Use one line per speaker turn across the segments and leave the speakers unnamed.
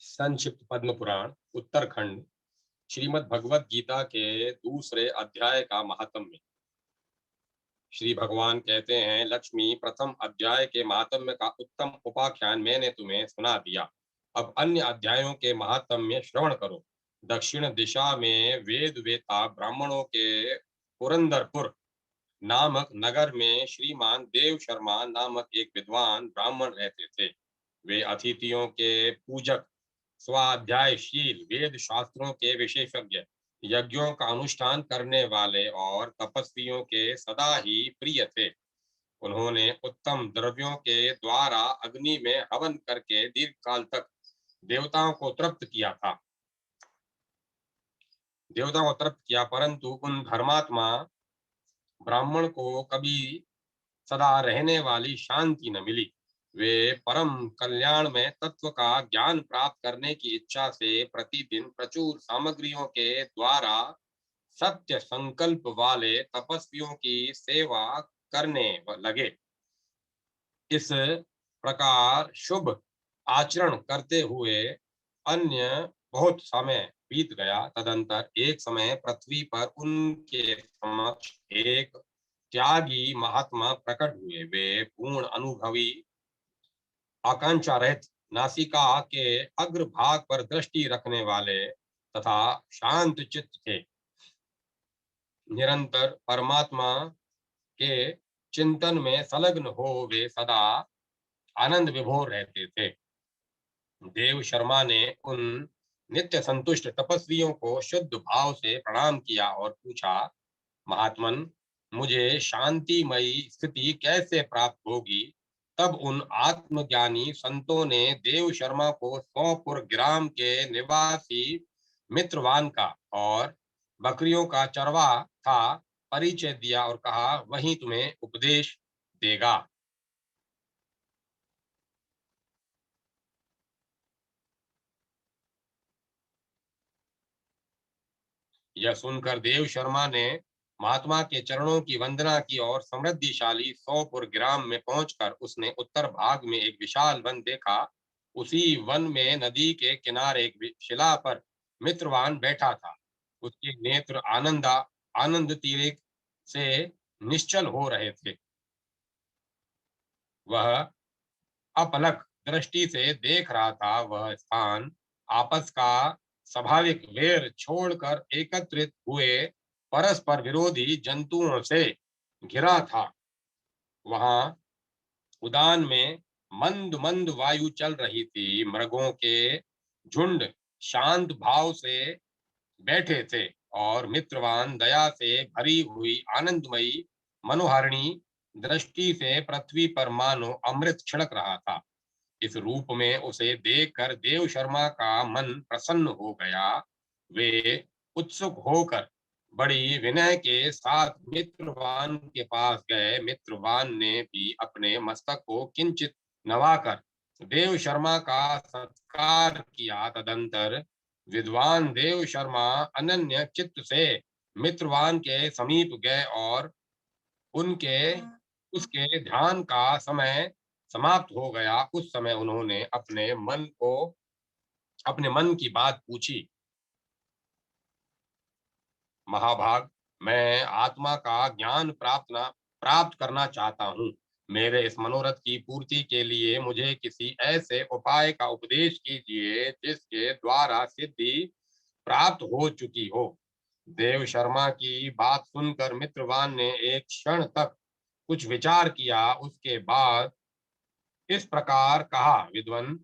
संक्षिप्त पद्म पुराण उत्तरखंड श्रीमद् भगवत गीता के दूसरे अध्याय का महात्म्य। श्री भगवान कहते हैं, लक्ष्मी, प्रथम अध्याय के महात्म्य का उत्तम उपाख्यान मैंने तुम्हें सुना दिया। अब अन्य अध्यायों के महात्म्य श्रवण करो। दक्षिण दिशा में वेद वेता ब्राह्मणों के पुरंदरपुर नामक नगर में श्रीमान देव शर्मा नामक एक विद्वान ब्राह्मण रहते थे। वे अतिथियों के पूजक, स्वाध्यायशील, वेद शास्त्रों के विशेषज्ञ, यज्ञों का अनुष्ठान करने वाले और तपस्वियों के सदा ही प्रिय थे। उन्होंने उत्तम द्रव्यों के द्वारा अग्नि में हवन करके दीर्घ काल तक देवताओं को तृप्त किया था। परंतु उन धर्मात्मा ब्राह्मण को कभी सदा रहने वाली शांति न मिली। वे परम कल्याण में तत्व का ज्ञान प्राप्त करने की इच्छा से प्रतिदिन प्रचुर सामग्रियों के द्वारा सत्य संकल्प वाले तपस्वियों की सेवा करने लगे। इस प्रकार शुभ आचरण करते हुए अन्य बहुत समय बीत गया। तदंतर एक समय पृथ्वी पर उनके समक्ष एक त्यागी महात्मा प्रकट हुए। वे पूर्ण अनुभवी, आकांक्षा रहित, नासिका के अग्रभाग पर दृष्टि रखने वाले तथा शांत चित्त थे। निरंतर परमात्मा के चिंतन में संलग्न हो वे सदा आनंद विभोर रहते थे। देव शर्मा ने उन नित्य संतुष्ट तपस्वियों को शुद्ध भाव से प्रणाम किया और पूछा, महात्मन, मुझे शांतिमयी स्थिति कैसे प्राप्त होगी? तब उन आत्मज्ञानी संतों ने देव शर्मा को 100 ग्राम के निवासी मित्रवान का और बकरियों का चरवा था परिचय दिया और कहा, वही तुम्हें उपदेश देगा। यह सुनकर देव शर्मा ने महात्मा के चरणों की वंदना की और समृद्धिशाली 100 ग्राम में पहुंचकर उसने उत्तर भाग में एक विशाल वन देखा। उसी वन में नदी के किनारे एक शिला पर मित्रवान बैठा था। उसके नेत्र आनंद तीरिक से निश्चल हो रहे थे। वह अपलक दृष्टि से देख रहा था। वह स्थान आपस का स्वाभाविक वैर छोड़कर एकत्रित हुए परस्पर विरोधी जंतुओं से घिरा था। वहां उद्यान में मंद मंद वायु चल रही थी। मृगों के झुंड शांत भाव से बैठे थे और मित्रवान दया से भरी हुई आनंदमयी मनोहारिणी दृष्टि से पृथ्वी पर मानो अमृत छिड़क रहा था। इस रूप में उसे देखकर देव शर्मा का मन प्रसन्न हो गया। वे उत्सुक होकर बड़ी विनय के साथ मित्रवान के पास गए। मित्रवान ने भी अपने मस्तक को किंचित नवाकर देव शर्मा का सत्कार किया। तदंतर विद्वान देव शर्मा अनन्य चित्त से मित्रवान के समीप गए और उनके उसके ध्यान का समय समाप्त हो गया। उस समय उन्होंने अपने मन की बात पूछी, महाभाग, मैं आत्मा का ज्ञान प्राप्त करना चाहता हूँ। मेरे इस मनोरथ की पूर्ति के लिए मुझे किसी ऐसे उपाय का उपदेश कीजिए जिसके द्वारा सिद्धि प्राप्त हो चुकी हो। देव शर्मा की बात सुनकर मित्रवान ने एक क्षण तक कुछ विचार किया। उसके बाद इस प्रकार कहा, विद्वन,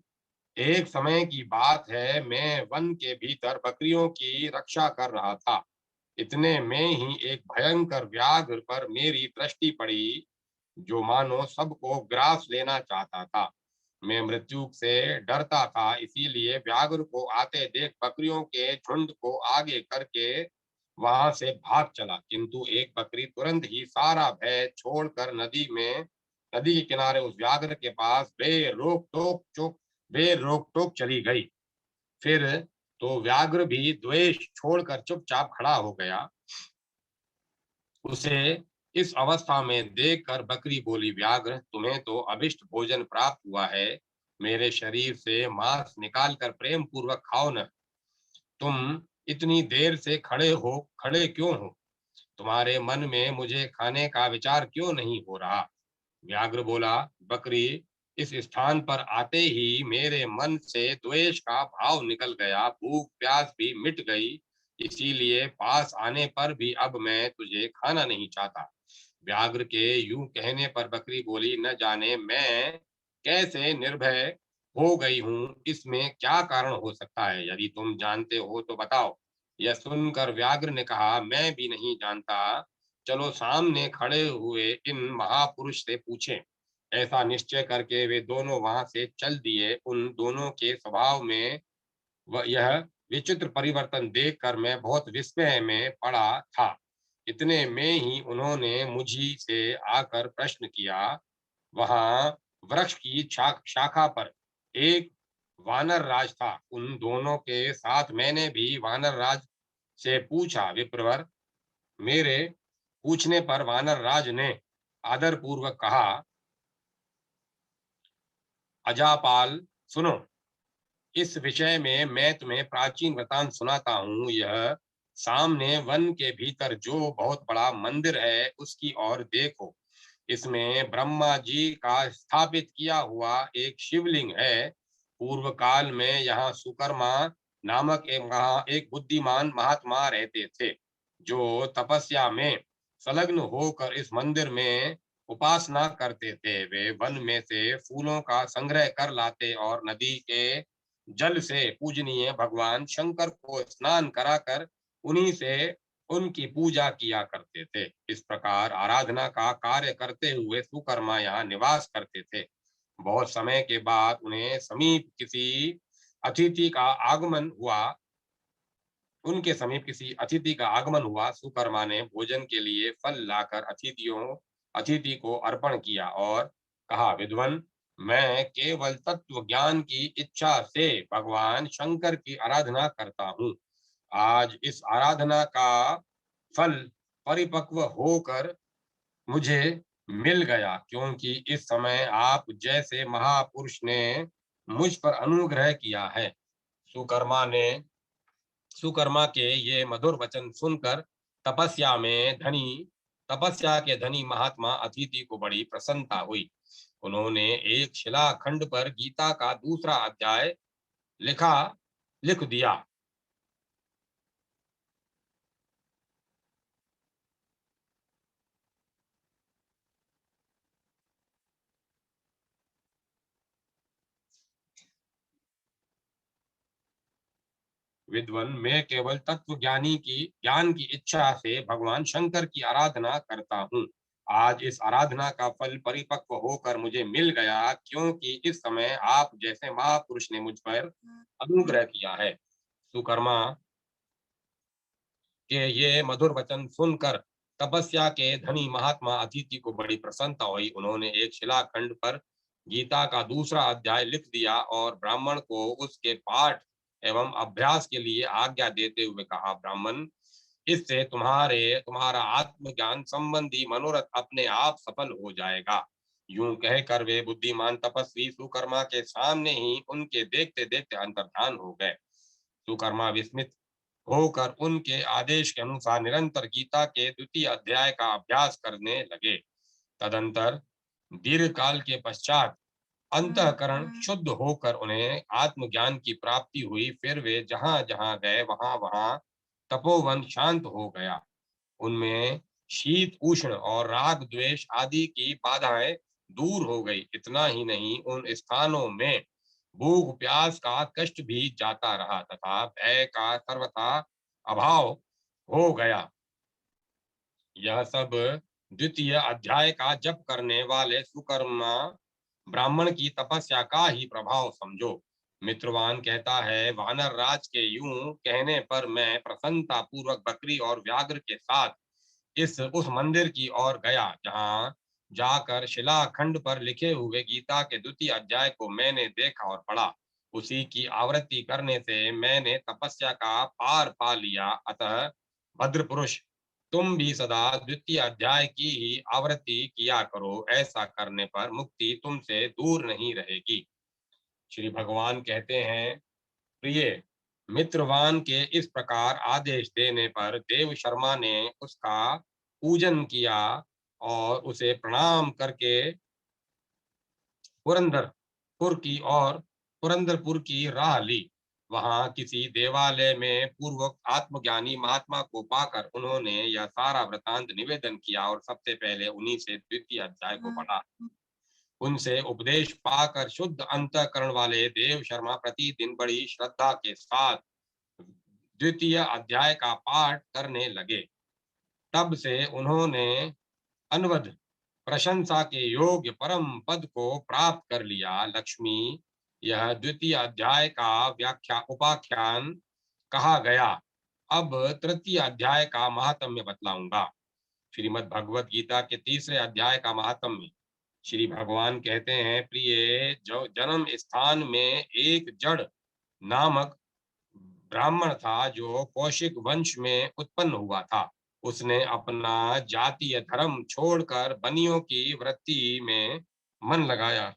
एक समय की बात है, मैं वन के भीतर बकरियों की रक्षा कर रहा था। इतने में ही एक भयंकर व्याघ्र पर मेरी दृष्टि पड़ी, जो मानो सबको ग्रास लेना चाहता था। मैं मृत्यु से डरता था, इसीलिए व्याघ्र को आते देख बकरियों के झुंड को आगे करके वहां से भाग चला। किंतु एक बकरी तुरंत ही सारा भय छोड़कर नदी के किनारे उस व्याघ्र के पास बेरोक टोक चली गई। फिर तो व्याघ्र भी द्वेष छोड़कर चुपचाप खड़ा हो गया। उसे इस अवस्था में देखकर बकरी बोली, व्याघ्र, तुम्हें तो अभिष्ट भोजन प्राप्त हुआ है, मेरे शरीर से मांस निकाल कर प्रेम पूर्वक खाओ न। तुम इतनी देर से खड़े क्यों हो? तुम्हारे मन में मुझे खाने का विचार क्यों नहीं हो रहा? व्याघ्र बोला, बकरी, इस स्थान पर आते ही मेरे मन से द्वेष का भाव निकल गया, भूख प्यास भी मिट गई, इसीलिए पास आने पर भी अब मैं तुझे खाना नहीं चाहता। व्याघ्र के यूं कहने पर बकरी बोली, न जाने मैं कैसे निर्भय हो गई हूँ, इसमें क्या कारण हो सकता है? यदि तुम जानते हो तो बताओ। यह सुनकर व्याघ्र ने कहा, मैं भी नहीं जानता, चलो सामने खड़े हुए इन महापुरुष से पूछें। ऐसा निश्चय करके वे दोनों वहां से चल दिए। उन दोनों के स्वभाव में यह विचित्र परिवर्तन देखकर मैं बहुत विस्मय में पड़ा था। इतने में ही उन्होंने मुझी से आकर प्रश्न किया। वहां वृक्ष की शाखा पर एक वानर राज था। उन दोनों के साथ मैंने भी वानर राज से पूछा। विप्रवर, मेरे पूछने पर वानर राज ने आदर पूर्वक कहा, अजापाल, सुनो, इस विषय में मैं तुम्हें प्राचीन वृतांत सुनाता हूँ। यह सामने वन के भीतर जो बहुत बड़ा मंदिर है, उसकी ओर देखो। इसमें ब्रह्मा जी का स्थापित किया हुआ एक शिवलिंग है। पूर्व काल में यहाँ सुकर्मा नामक एक बुद्धिमान महात्मा रहते थे, जो तपस्या में संलग्न होकर इस मंदिर में उपासना करते थे। वे वन में से फूलों का संग्रह कर लाते और नदी के जल से पूजनीय भगवान शंकर को स्नान कराकर उन्हीं से उनकी पूजा किया करते थे। इस प्रकार आराधना का कार्य करते हुए सुकर्मा यहाँ निवास करते थे। बहुत समय के बाद उन्हें समीप किसी अतिथि का आगमन हुआ उनके समीप किसी अतिथि का आगमन हुआ। सुकर्मा ने भोजन के लिए फल लाकर अतिथि को अर्पण किया और कहा, विद्वन, मैं केवल तत्व ज्ञान की इच्छा से भगवान शंकर की आराधना करता हूँ। आज इस आराधना का फल परिपक्व होकर मुझे मिल गया, क्योंकि इस समय आप जैसे महापुरुष ने मुझ पर अनुग्रह किया है। सुकर्मा ने सुकर्मा के ये मधुर वचन सुनकर तपस्या के धनी महात्मा अतिथि को बड़ी प्रसन्नता हुई। उन्होंने एक शिलाखंड पर गीता का दूसरा अध्याय लिखा लिख दिया। विद्वन, मैं केवल ज्ञान की इच्छा से भगवान शंकर की आराधना करता हूँ। आज इस आराधना का फल परिपक्व होकर मुझे मिल गया, क्योंकि इस समय आप जैसे महापुरुष ने मुझ पर अनुग्रह किया है। सुकर्मा के ये मधुर वचन सुनकर तपस्या के धनी महात्मा अतिथि को बड़ी प्रसन्नता हुई। उन्होंने एक शिलाखंड पर गीता का दूसरा अध्याय लिख दिया और ब्राह्मण को उसके पाठ एवं अभ्यास के लिए आज्ञा देते हुए कहा, ब्राह्मण, इससे तुम्हारा आत्मज्ञान संबंधी मनोरथ अपने आप सफल हो जाएगा। यूं कहकर वे बुद्धिमान तपस्वी सुकर्मा के सामने ही उनके देखते देखते अंतर्धान हो गए। सुकर्मा विस्मित होकर उनके आदेश के अनुसार निरंतर गीता के द्वितीय अध्याय का अभ्यास करने लगे। तदंतर दीर्घ काल के पश्चात अंतःकरण शुद्ध होकर उन्हें आत्मज्ञान की प्राप्ति हुई। फिर वे जहां जहां गए वहां वहां तपोवन शांत हो गया। उनमें शीत उष्ण और राग द्वेष आदि की बाधाएं दूर हो गई। इतना ही नहीं, उन स्थानों में भूख प्यास का कष्ट भी जाता रहा तथा भय का सर्वथा अभाव हो गया। यह सब द्वितीय अध्याय का जप करने वाले सुकर्मा ब्राह्मण की तपस्या का ही प्रभाव समझो। मित्रवान कहता है, वानर राज के यूं कहने पर मैं प्रसन्नता पूर्वक बकरी और व्याघ्र के साथ इस उस मंदिर की ओर गया, जहां जाकर शिलाखंड पर लिखे हुए गीता के द्वितीय अध्याय को मैंने देखा और पढ़ा। उसी की आवृत्ति करने से मैंने तपस्या का पार पा लिया। अतः भद्र पुरुष, तुम भी सदा द्वितीय अध्याय की ही आवृत्ति किया करो। ऐसा करने पर मुक्ति तुमसे दूर नहीं रहेगी। श्री भगवान कहते हैं, प्रिय मित्रवान के इस प्रकार आदेश देने पर देव शर्मा ने उसका पूजन किया और उसे प्रणाम करके पुरंदरपुर की और पुरंदरपुर की राह ली। वहां किसी देवालय में पूर्वक आत्मज्ञानी महात्मा को पाकर उन्होंने यह सारा वृतांत निवेदन किया और सबसे पहले उन्हीं से द्वितीय अध्याय को पढ़ा। उनसे उपदेश पाकर शुद्ध अंतःकरण वाले देव शर्मा प्रतिदिन बड़ी श्रद्धा के साथ द्वितीय अध्याय का पाठ करने लगे। तब से उन्होंने अनवध प्रशंसा के योग्य परम पद को प्राप्त कर लिया। लक्ष्मी, यह द्वितीय अध्याय का व्याख्या उपाख्यान कहा गया। अब तृतीय अध्याय का महात्म्य बतलाऊंगा। श्रीमद् भगवत गीता के तीसरे अध्याय का महात्म्य। श्री भगवान कहते हैं, प्रिय, जो जन्म स्थान में एक जड़ नामक ब्राह्मण था जो कौशिक वंश में उत्पन्न हुआ था। उसने अपना जातीय धर्म छोड़कर बनियों की वृत्ति में मन लगाया।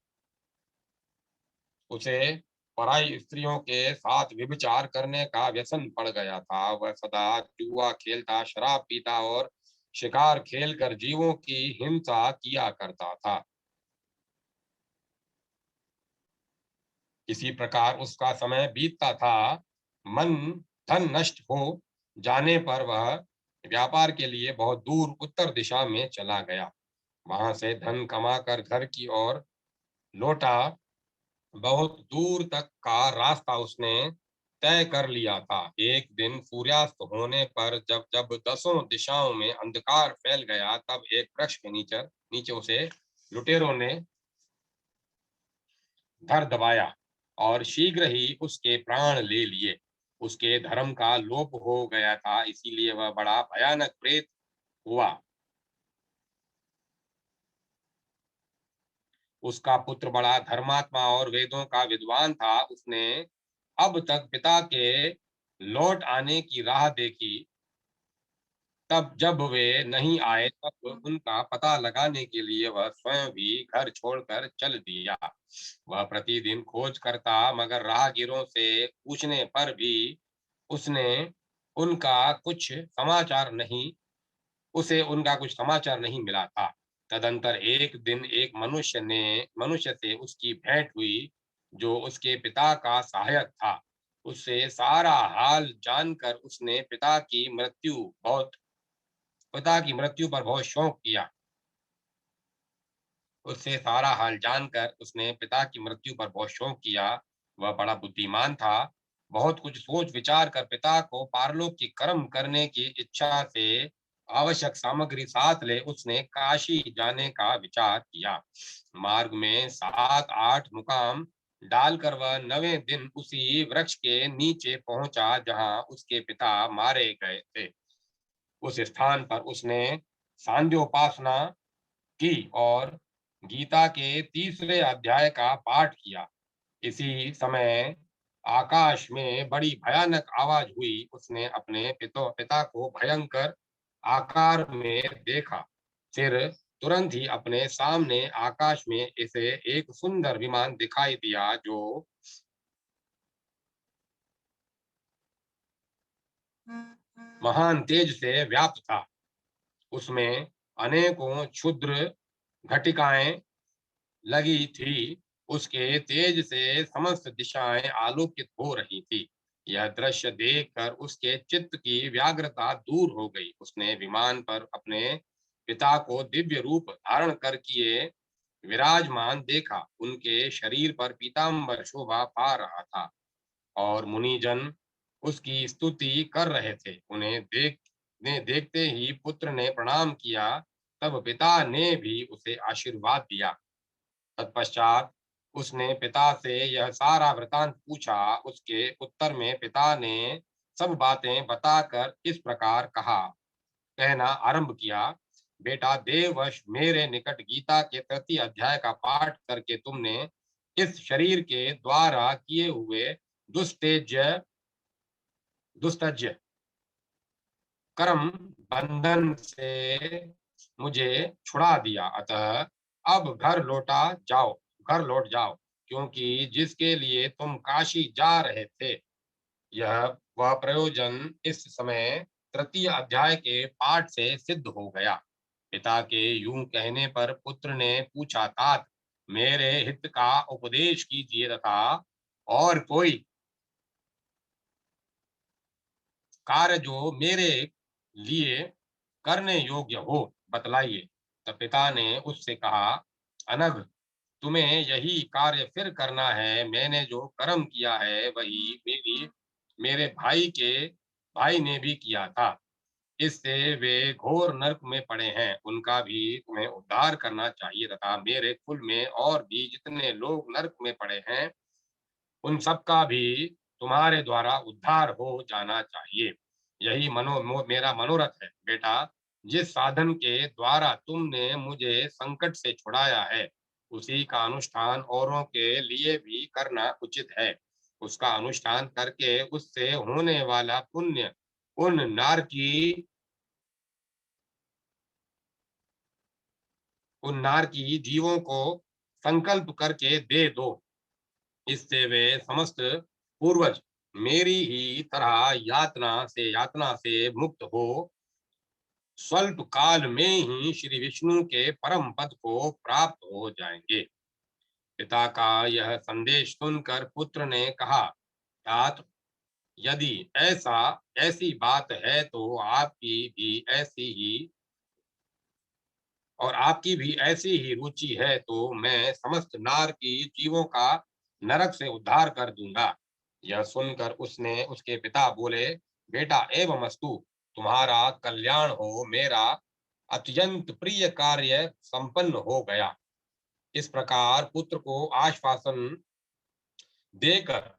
उसे पराई स्त्रियों के साथ व्यभिचार करने का व्यसन पड़ गया था। वह सदा जुआ खेलता, शराब पीता और शिकार खेलकर जीवों की हिंसा किया करता था। इसी प्रकार उसका समय बीतता था। मन धन नष्ट हो जाने पर वह व्यापार के लिए बहुत दूर उत्तर दिशा में चला गया। वहां से धन कमाकर घर की ओर लौटा। बहुत दूर तक का रास्ता उसने तय कर लिया था। एक दिन सूर्यास्त होने पर जब जब दसों दिशाओं में अंधकार फैल गया, तब एक वृक्ष के नीचे नीचे उसे लुटेरों ने धर दबाया और शीघ्र ही उसके प्राण ले लिए। उसके धर्म का लोप हो गया था, इसीलिए वह बड़ा भयानक प्रेत हुआ। उसका पुत्र बड़ा धर्मात्मा और वेदों का विद्वान था। उसने अब तक पिता के लौट आने की राह देखी। तब जब वे नहीं आए, तब उनका पता लगाने के लिए वह स्वयं भी घर छोड़कर चल दिया। वह प्रतिदिन खोज करता, मगर राहगीरों से पूछने पर भी उसने उनका कुछ समाचार नहीं उसे उनका कुछ समाचार नहीं मिला था। तदंतर एक दिन एक मनुष्य से उसकी भेंट हुई, जो उसके पिता का सहायक था। उससे सारा हाल जानकर उसने पिता की मृत्यु पर बहुत शोक किया। उससे सारा हाल जानकर उसने पिता की मृत्यु पर बहुत शोक किया। वह बड़ा बुद्धिमान था। बहुत कुछ सोच विचार कर पिता को पारलोक की कर्म करने की इच्छा से आवश्यक सामग्री साथ ले उसने काशी जाने का विचार किया। मार्ग में 7-8 मुकाम डालकर वह 9वें दिन उसी वृक्ष के नीचे पहुंचा जहां उसके पिता मारे गए थे। उस स्थान पर उसने सांध्योपासना की और गीता के तीसरे अध्याय का पाठ किया। इसी समय आकाश में बड़ी भयानक आवाज हुई। उसने अपने पिता को भयंकर आकार में देखा। फिर तुरंत ही अपने सामने आकाश में इसे एक सुंदर विमान दिखाई दिया, जो महान तेज से व्याप्त था। उसमें अनेकों क्षुद्र घटिकाएं लगी थी। उसके तेज से समस्त दिशाएं आलोकित हो रही थी। यह दृश्य देखकर उसके चित्त की व्याग्रता दूर हो गई। उसने विमान पर अपने पिता को दिव्य रूप धारण कर किए विराजमान देखा। उनके शरीर पर पीताम्बर शोभा पा रहा था और मुनिजन उसकी स्तुति कर रहे थे। उन्हें देखते ही पुत्र ने प्रणाम किया। तब पिता ने भी उसे आशीर्वाद दिया। तत्पश्चात उसने पिता से यह सारा वृतांत पूछा। उसके उत्तर में पिता ने सब बातें बताकर इस प्रकार कहना आरंभ किया, बेटा, देववश मेरे निकट गीता के तृतीय अध्याय का पाठ करके तुमने इस शरीर के द्वारा किए हुए दुस्तेज्य दुस्तज्य कर्म बंधन से मुझे छुड़ा दिया। अतः अब घर लौट जाओ। क्योंकि जिसके लिए तुम काशी जा रहे थे, यह वह प्रयोजन इस समय तृतीय अध्याय के पाठ से सिद्ध हो गया। पिता के यूं कहने पर पुत्र ने पूछा, तात मेरे हित का उपदेश कीजिए तथा और कोई कार्य जो मेरे लिए करने योग्य हो बतलाइए। तब पिता ने उससे कहा, अनघ तुम्हें यही कार्य फिर करना है। मैंने जो कर्म किया है वही मेरे भाई ने भी किया था। इससे वे घोर नरक में पड़े हैं, उनका भी तुम्हें उद्धार करना चाहिए तथा मेरे कुल में और भी जितने लोग नरक में पड़े हैं उन सब का भी तुम्हारे द्वारा उद्धार हो जाना चाहिए। यही मेरा मनोरथ है बेटा। जिस साधन के द्वारा तुमने मुझे संकट से छुड़ाया है, उसी का अनुष्ठान औरों के लिए भी करना उचित है। उसका अनुष्ठान करके उससे होने वाला पुण्य उन नार की जीवों को संकल्प करके दे दो। इससे वे समस्त पूर्वज मेरी ही तरह यातना से मुक्त हो स्वल्प काल में ही श्री विष्णु के परम पद को प्राप्त हो जाएंगे। पिता का यह संदेश सुनकर पुत्र ने कहा, तात यदि ऐसी बात है तो आपकी भी ऐसी ही रुचि है तो मैं समस्त नार की जीवों का नरक से उद्धार कर दूंगा। यह सुनकर उसने उसके पिता बोले, बेटा एवं अस्तु, तुम्हारा कल्याण हो। मेरा अत्यंत प्रिय कार्य संपन्न हो गया। इस प्रकार पुत्र को आश्वासन देकर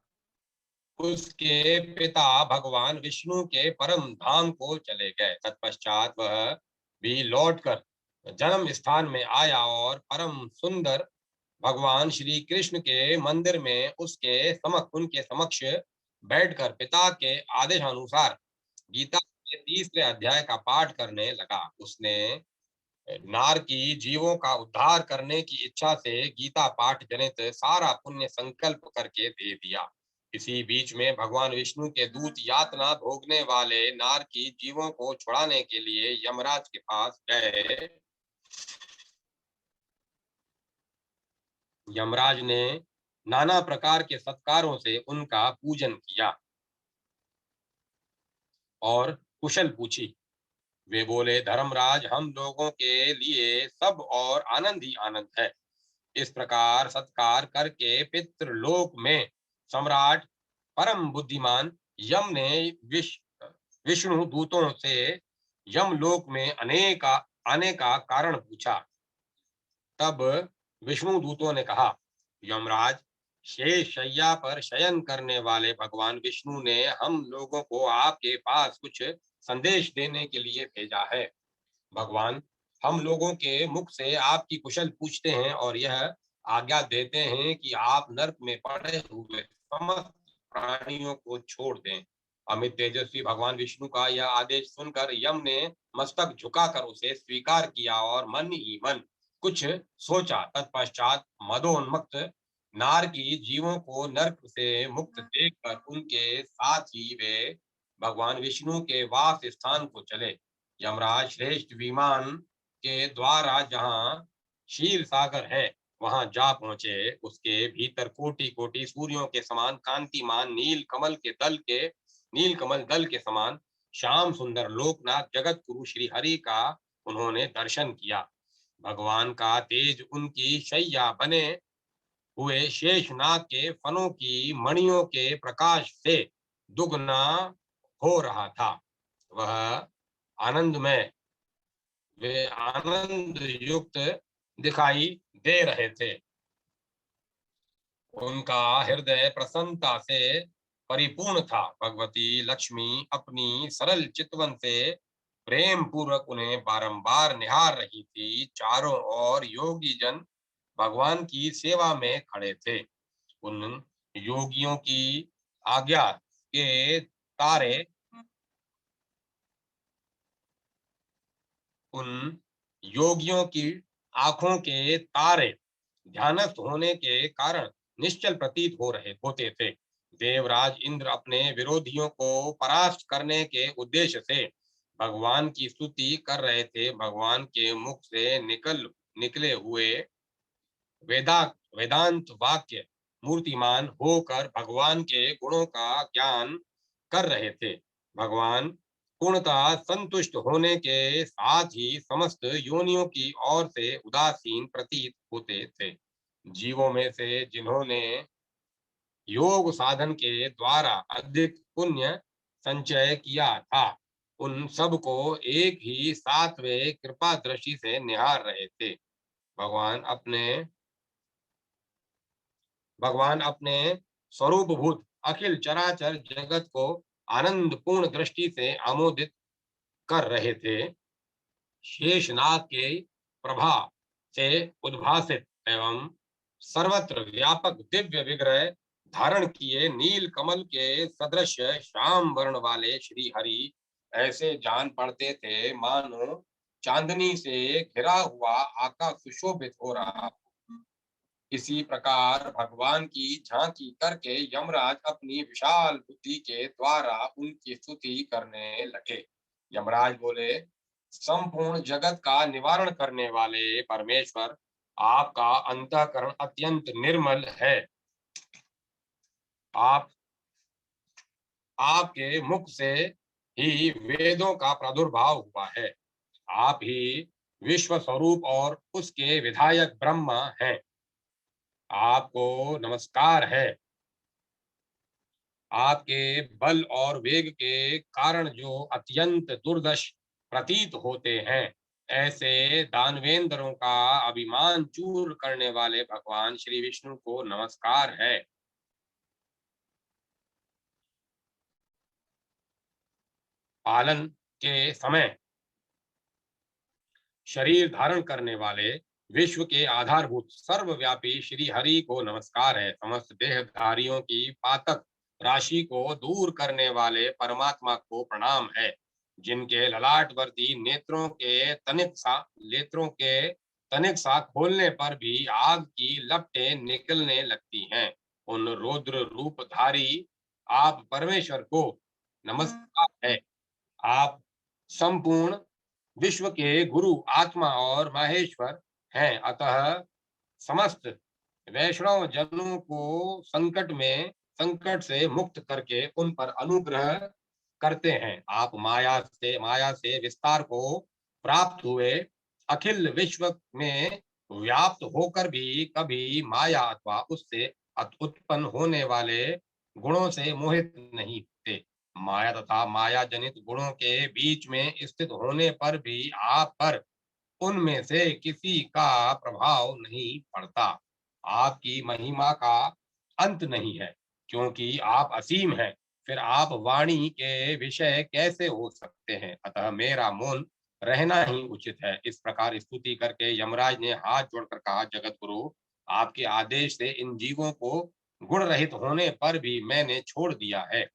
उसके पिता भगवान विष्णु के परम धाम को चले गए। तत्पश्चात वह भी लौटकर जन्म स्थान में आया और परम सुंदर भगवान श्री कृष्ण के मंदिर में उनके समक्ष बैठकर पिता के आदेशानुसार गीता के तीसरे अध्याय का पाठ करने लगा। उसने नार की जीवों का उद्धार करने की इच्छा से गीता पाठ जनित सारा पुण्य संकल्प करके दे दिया। इसी बीच में भगवान विष्णु के दूत यातना भोगने वाले नार की जीवों को छुड़ाने के लिए यमराज के पास गए। यमराज ने नाना प्रकार के सत्कारों से उनका पूजन किया और कुशल पूछी। वे बोले, धर्मराज हम लोगों के लिए सब और आनंद ही आनंद है। इस प्रकार सत्कार करके पितृलोक में सम्राट परम बुद्धिमान यम ने विष्णु दूतों से यमलोक में आने का कारण पूछा। तब विष्णु दूतों ने कहा, यमराज शेष शैया पर शयन करने वाले भगवान विष्णु ने हम लोगों को आपके पास कुछ संदेश देने के लिए भेजा है। भगवान हम लोगों के मुख से आपकी कुशल पूछते हैं और यह आज्ञा देते हैं कि आप नरक में पड़े हुए समस्त प्राणियों को छोड़ दें। अमित तेजस्वी भगवान विष्णु का यह आदेश सुनकर यम ने मस्तक झुकाकर उसे स्वीकार किया और मन ही मन कुछ सोचा। तत्पश्चात मदोन्मत्त नार की जीवों को नरक से मुक्त देखकर उनके साथ ही वे भगवान विष्णु के वास स्थान को चले। यमराज श्रेष्ठ विमान के द्वारा जहां क्षीर सागर है वहां जा पहुंचे। उसके भीतर कोटि कोटि सूर्यों के समान कांतिमान नील कमल दल के समान श्याम सुंदर लोकनाथ जगत गुरु श्री हरि का उन्होंने दर्शन किया। भगवान का तेज उनकी शैया बने हुए शेषनाग के फनों की मणियों के प्रकाश से दुगना हो रहा था। वह आनंदमय वे आनंद युक्त दिखाई दे रहे थे। उनका हृदय प्रसन्नता से परिपूर्ण था। भगवती लक्ष्मी अपनी सरल चितवन से प्रेम पूर्वक उन्हें बारंबार निहार रही थी। चारों ओर योगी जन भगवान की सेवा में खड़े थे। उन योगियों की आज्ञा के तारे उन योगियों की आंखों के तारे ध्यानस्थ होने के कारण निश्चल प्रतीत होते थे। देवराज इंद्र अपने विरोधियों को परास्त करने के उद्देश्य से भगवान की स्तुति कर रहे थे। भगवान के मुख से निकले हुए वेदा वेदांत वाक्य मूर्तिमान होकर भगवान के गुणों का ज्ञान कर रहे थे। भगवान पूर्णतः संतुष्ट होने के साथ ही समस्त योनियों की ओर से उदासीन प्रतीत होते थे। जीवों में से जिन्होंने योग साधन के द्वारा अधिक पुण्य संचय किया था, उन सबको एक ही साथ वे कृपा दृष्टि से निहार रहे थे। भगवान अपने भगवान अपने स्वरूपभूत अखिल चराचर जगत को आनंद पूर्ण दृष्टि से आमोदित कर रहे थे। शेषनाग के प्रभा से उद्भासित एवं सर्वत्र व्यापक दिव्य विग्रह धारण किए नील कमल के सदृश श्याम वर्ण वाले श्री हरि ऐसे जान पड़ते थे मानो चांदनी से घिरा हुआ आकाश सुशोभित हो रहा। इसी प्रकार भगवान की झांकी करके यमराज अपनी विशाल बुद्धि के द्वारा उनकी स्तुति करने लगे। यमराज बोले, संपूर्ण जगत का निवारण करने वाले परमेश्वर, आपका अंतःकरण अत्यंत निर्मल है। आप आपके मुख से ही वेदों का प्रादुर्भाव हुआ है। आप ही विश्व स्वरूप और उसके विधायक ब्रह्मा हैं। आपको नमस्कार है। आपके बल और वेग के कारण जो अत्यंत दुर्दश प्रतीत होते हैं, ऐसे दानवेंद्रों का अभिमान चूर करने वाले भगवान श्री विष्णु को नमस्कार है। पालन के समय शरीर धारण करने वाले विश्व के आधारभूत सर्वव्यापी श्री हरि को नमस्कार है। समस्त देहधारियों की पातक राशि को दूर करने वाले परमात्मा को प्रणाम है। जिनके ललाटवर्ती नेत्रों के तनिक सा खोलने पर भी आग की लपटें निकलने लगती हैं, उन रौद्र रूपधारी आप परमेश्वर को नमस्कार है। आप संपूर्ण विश्व के गुरु आत्मा और माहेश्वर हैं। अतः समस्त वैष्णव जनों को संकट से मुक्त करके उन पर अनुग्रह करते हैं। आप माया से विस्तार को प्राप्त हुए, अखिल विश्व में व्याप्त होकर भी कभी माया अथवा उससे उत्पन्न होने वाले गुणों से मोहित नहीं होते। माया तथा माया जनित गुणों के बीच में स्थित होने पर भी आप पर उनमें से किसी का प्रभाव नहीं पड़ता। आपकी महिमा का अंत नहीं है, क्योंकि आप असीम हैं। फिर आप वाणी के विषय कैसे हो सकते हैं? अतः मेरा मौन रहना ही उचित है। इस प्रकार स्तुति करके यमराज ने हाथ जोड़कर कहा, जगत गुरु, आपके आदेश से इन जीवों को गुण रहित होने पर भी मैंने छोड़ दिया है।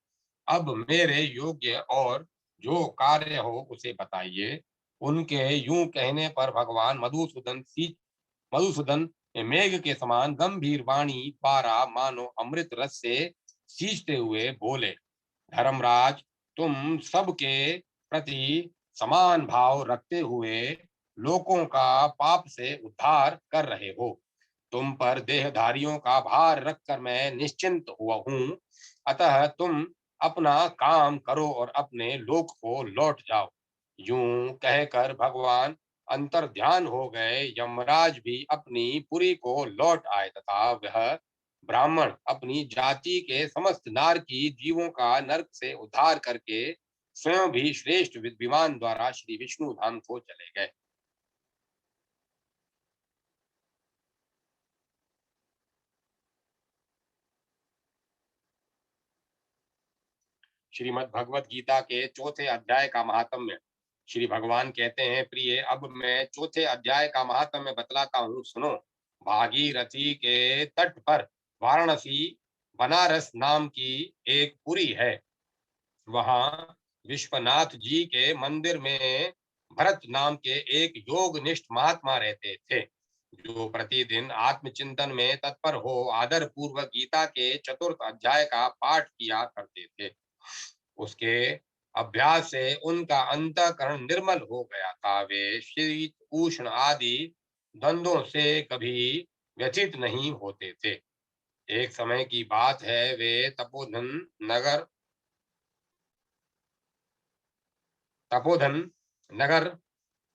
अब मेरे योग्य और जो कार्य हो उसे बताइए। उनके यूं कहने पर भगवान मधुसूदन मेघ के समान गंभीर वाणी द्वारा मानो अमृत रस से सींचते हुए बोले, धर्मराज, तुम सबके प्रति समान भाव रखते हुए लोगों का पाप से उद्धार कर रहे हो। तुम पर देहधारियों का भार रखकर मैं निश्चिंत हुआ हूँ। अतः तुम अपना काम करो और अपने लोक को लौट जाओ। यूं कहकर भगवान अंतर ध्यान हो गए। यमराज भी अपनी पुरी को लौट आए तथा वह ब्राह्मण अपनी जाति के समस्त नारकी जीवों का नरक से उद्धार करके स्वयं भी श्रेष्ठ विमान द्वारा श्री विष्णु धाम को चले गए। श्रीमद् भगवत गीता के चौथे अध्याय का महात्म्य। श्री भगवान कहते हैं, प्रिय, अब मैं चौथे अध्याय का महात्म्य बतलाता हूँ, सुनो। भागीरथी के तट पर वाराणसी बनारस नाम की एक पुरी है। वहां विश्वनाथ जी के मंदिर में भरत नाम के एक योगनिष्ठ महात्मा रहते थे। जो प्रतिदिन आत्मचिंतन में तत्पर हो आदर पूर्वक गीता के चतुर्थ अध्याय का पाठ किया करते थे। उसके अभ्यास से उनका अंतःकरण निर्मल हो गया था। वे शीत उष्ण आदि द्वंद्वों से कभी व्यथित नहीं होते थे। एक समय की बात है, वे तपोधन नगर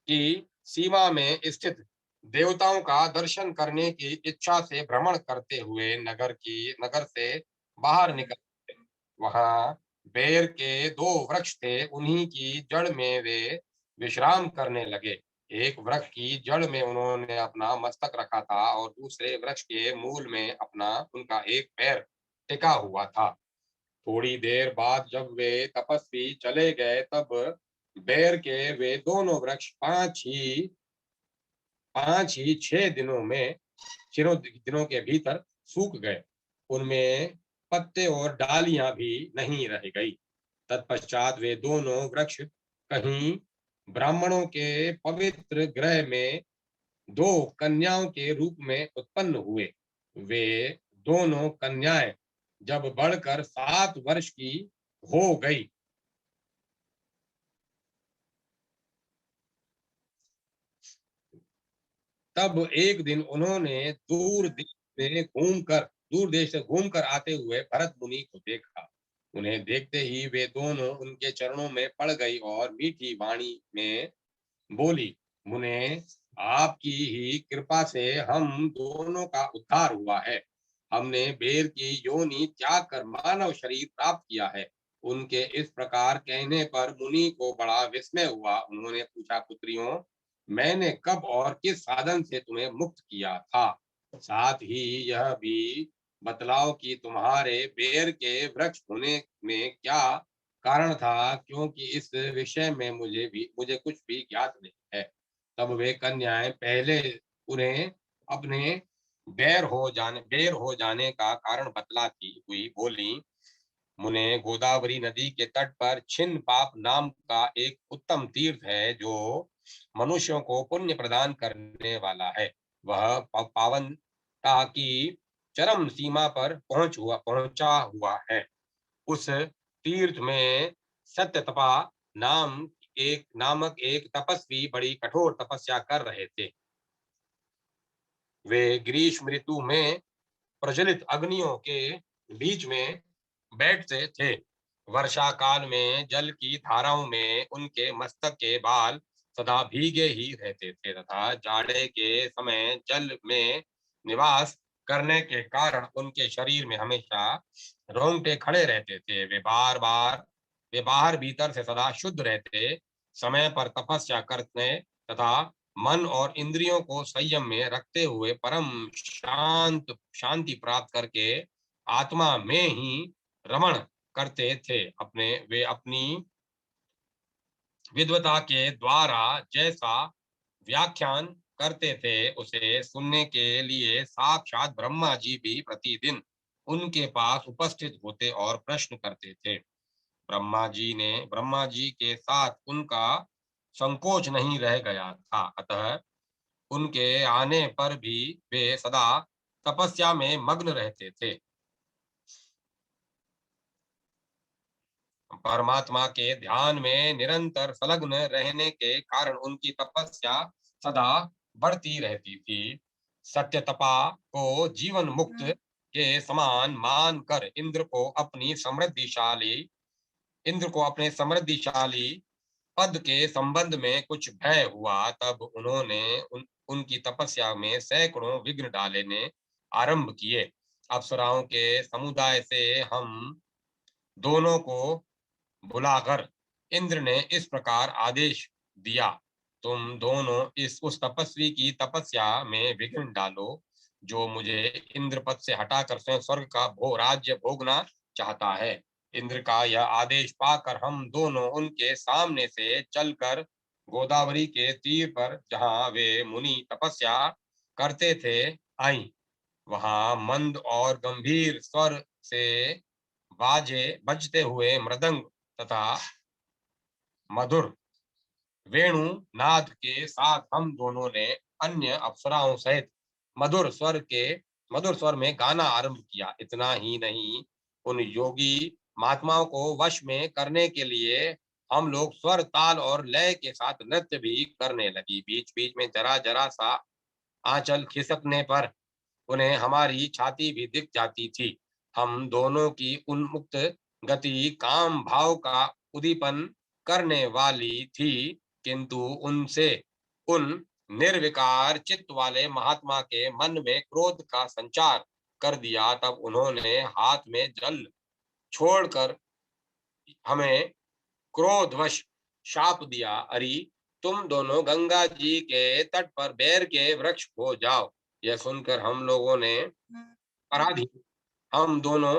की सीमा में स्थित देवताओं का दर्शन करने की इच्छा से भ्रमण करते हुए नगर से बाहर निकले। वहां बेर के दो वृक्ष थे, उन्हीं की जड़ में वे विश्राम करने लगे। एक वृक्ष की जड़ में उन्होंने अपना मस्तक रखा था और दूसरे वृक्ष के मूल में अपना उनका एक पैर टिका हुआ था। थोड़ी देर बाद जब वे तपस्वी चले गए, तब बेर के वे दोनों वृक्ष 6 दिनों में 6 दिनों के भीतर सूख गए। उनमें पत्ते और डालियां भी नहीं रह गई। तत्पश्चात वे दोनों वृक्ष कहीं ब्राह्मणों के पवित्र गृह में दो कन्याओं के रूप में उत्पन्न हुए। वे दोनों कन्याएं जब बढ़कर 7 वर्ष की हो गई, तब एक दिन उन्होंने दूर देश से घूमकर आते हुए भरत मुनि को देखा। उन्हें देखते ही वे दोनों उनके चरणों में पड़ गई और मीठी वाणी में बोली, मुने, आपकी ही कृपा से हम दोनों का उद्धार हुआ है। हमने बेर की योनि त्याग कर मानव शरीर प्राप्त किया है। उनके इस प्रकार कहने पर मुनि को बड़ा विस्मय हुआ। उन्होंने पूछा, पुत्रियों, मैंने कब और किस साधन से तुम्हें मुक्त किया था? साथ ही यह भी बतलाओ कि तुम्हारे बेर के वृक्ष होने में क्या कारण था, क्योंकि इस विषय में मुझे कुछ भी ज्ञात नहीं है। तब वे कन्याएं पहले उन्हें अपने बेर हो जाने का कारण बतलाती हुई बोली, मुने, गोदावरी नदी के तट पर छिन्न पाप नाम का एक उत्तम तीर्थ है, जो मनुष्यों को पुण्य प्रदान करने वाला है। वह पावनता की चरम सीमा पर पहुंचा हुआ है। उस तीर्थ में सत्यतपा नामक एक तपस्वी बड़ी कठोर तपस्या कर रहे थे। वे ग्रीष्म ऋतु में प्रज्वलित अग्नियों के बीच में बैठते थे। वर्षा काल में जल की धाराओं में उनके मस्तक के बाल सदा भीगे ही रहते थे, तथा जाड़े के समय जल में निवास करने के कारण उनके शरीर में हमेशा रोंगटे खड़े रहते थे। वे बाहर भीतर से सदा शुद्ध रहते, समय पर तपस्या करते तथा मन और इंद्रियों को संयम में रखते हुए परम शांति प्राप्त करके आत्मा में ही रमण करते थे। वे अपनी विद्वता के द्वारा जैसा व्याख्यान करते थे, उसे सुनने के लिए साक्षात ब्रह्मा जी भी प्रतिदिन उनके पास उपस्थित होते और प्रश्न करते थे। ब्रह्मा जी के साथ उनका संकोच नहीं रह गया था, अतः उनके आने पर भी वे सदा तपस्या में मग्न रहते थे। परमात्मा के ध्यान में निरंतर संलग्न रहने के कारण उनकी तपस्या सदा बढ़ती रहती थी। सत्य तपा को जीवन मुक्त के समान मानकर इंद्र को अपने समृद्धिशाली पद के संबंध में कुछ भय हुआ। तब उन्होंने उनकी तपस्या में सैकड़ों विघ्न डालने आरंभ किए। अप्सराओं के समुदाय से हम दोनों को बुलाकर इंद्र ने इस प्रकार आदेश दिया, तुम दोनों इस उस तपस्वी की तपस्या में विघ्न डालो, जो मुझे इंद्र पद से हटाकर स्वयं स्वर्ग का राज्य भोगना चाहता है। इंद्र का यह आदेश पाकर हम दोनों उनके सामने से चलकर गोदावरी के तीर पर, जहाँ वे मुनि तपस्या करते थे, आई। वहां मंद और गंभीर स्वर से बाजे बजते हुए मृदंग तथा मधुर वेणु नाद के साथ हम दोनों ने अन्य अप्सराओं सहित मधुर स्वर के मधुर स्वर में गाना आरंभ किया। इतना ही नहीं, उन योगी महात्माओं को वश में करने के लिए हम लोग स्वर, ताल और लय के साथ नृत्य भी करने लगी। बीच बीच में जरा जरा सा आंचल खिसकने पर उन्हें हमारी छाती भी दिख जाती थी। हम दोनों की उन्मुक्त गति काम भाव का उद्दीपन करने वाली थी, किंतु उनसे उन निर्विकार चित्त वाले महात्मा के मन में क्रोध का संचार कर दिया। तब उन्होंने हाथ में जल छोड़कर हमें क्रोधवश शाप दिया, अरि तुम दोनों गंगा जी के तट पर बेर के वृक्ष हो जाओ। यह सुनकर पराधीन हम दोनों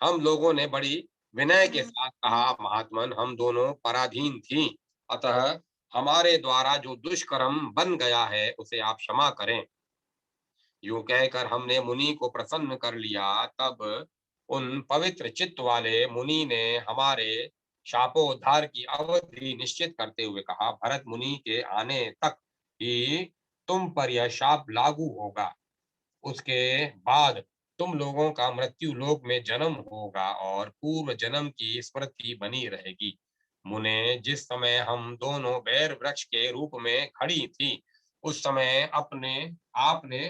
हम लोगों ने बड़ी विनय के साथ कहा, महात्मन हम दोनों पराधीन थी, अतः हमारे द्वारा जो दुष्कर्म बन गया है उसे आप क्षमा करें। यूं कहकर हमने मुनि को प्रसन्न कर लिया। तब उन पवित्र चित्त वाले मुनि ने हमारे शापोद्धार की अवधि निश्चित करते हुए कहा, भरत मुनि के आने तक ही तुम पर यह शाप लागू होगा। उसके बाद तुम लोगों का मृत्यु लोक में जन्म होगा और पूर्व जन्म की स्मृति बनी रहेगी। मुने, जिस समय हम दोनों बैर वृक्ष के रूप में खड़ी थी, उस समय अपने आपने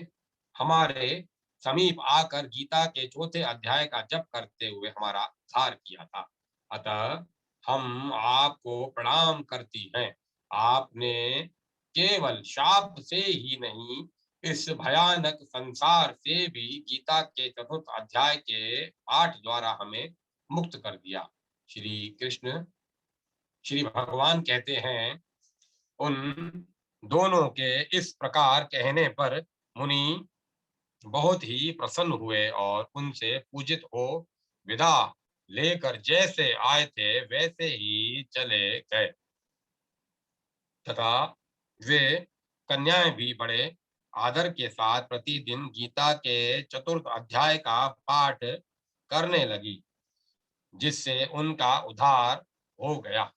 हमारे समीप आकर गीता के चौथे अध्याय का जप करते हुए हमारा उद्धार किया था। अतः हम आपको प्रणाम करती हैं। आपने केवल शाप से ही नहीं, इस भयानक संसार से भी गीता के चतुर्थ अध्याय के पाठ द्वारा हमें मुक्त कर दिया। श्री कृष्ण श्री भगवान कहते हैं, उन दोनों के इस प्रकार कहने पर मुनि बहुत ही प्रसन्न हुए और उनसे पूजित हो विदा लेकर जैसे आए थे वैसे ही चले गए तथा वे कन्याएं भी बड़े आदर के साथ प्रतिदिन गीता के चतुर्थ अध्याय का पाठ करने लगी, जिससे उनका उद्धार हो गया।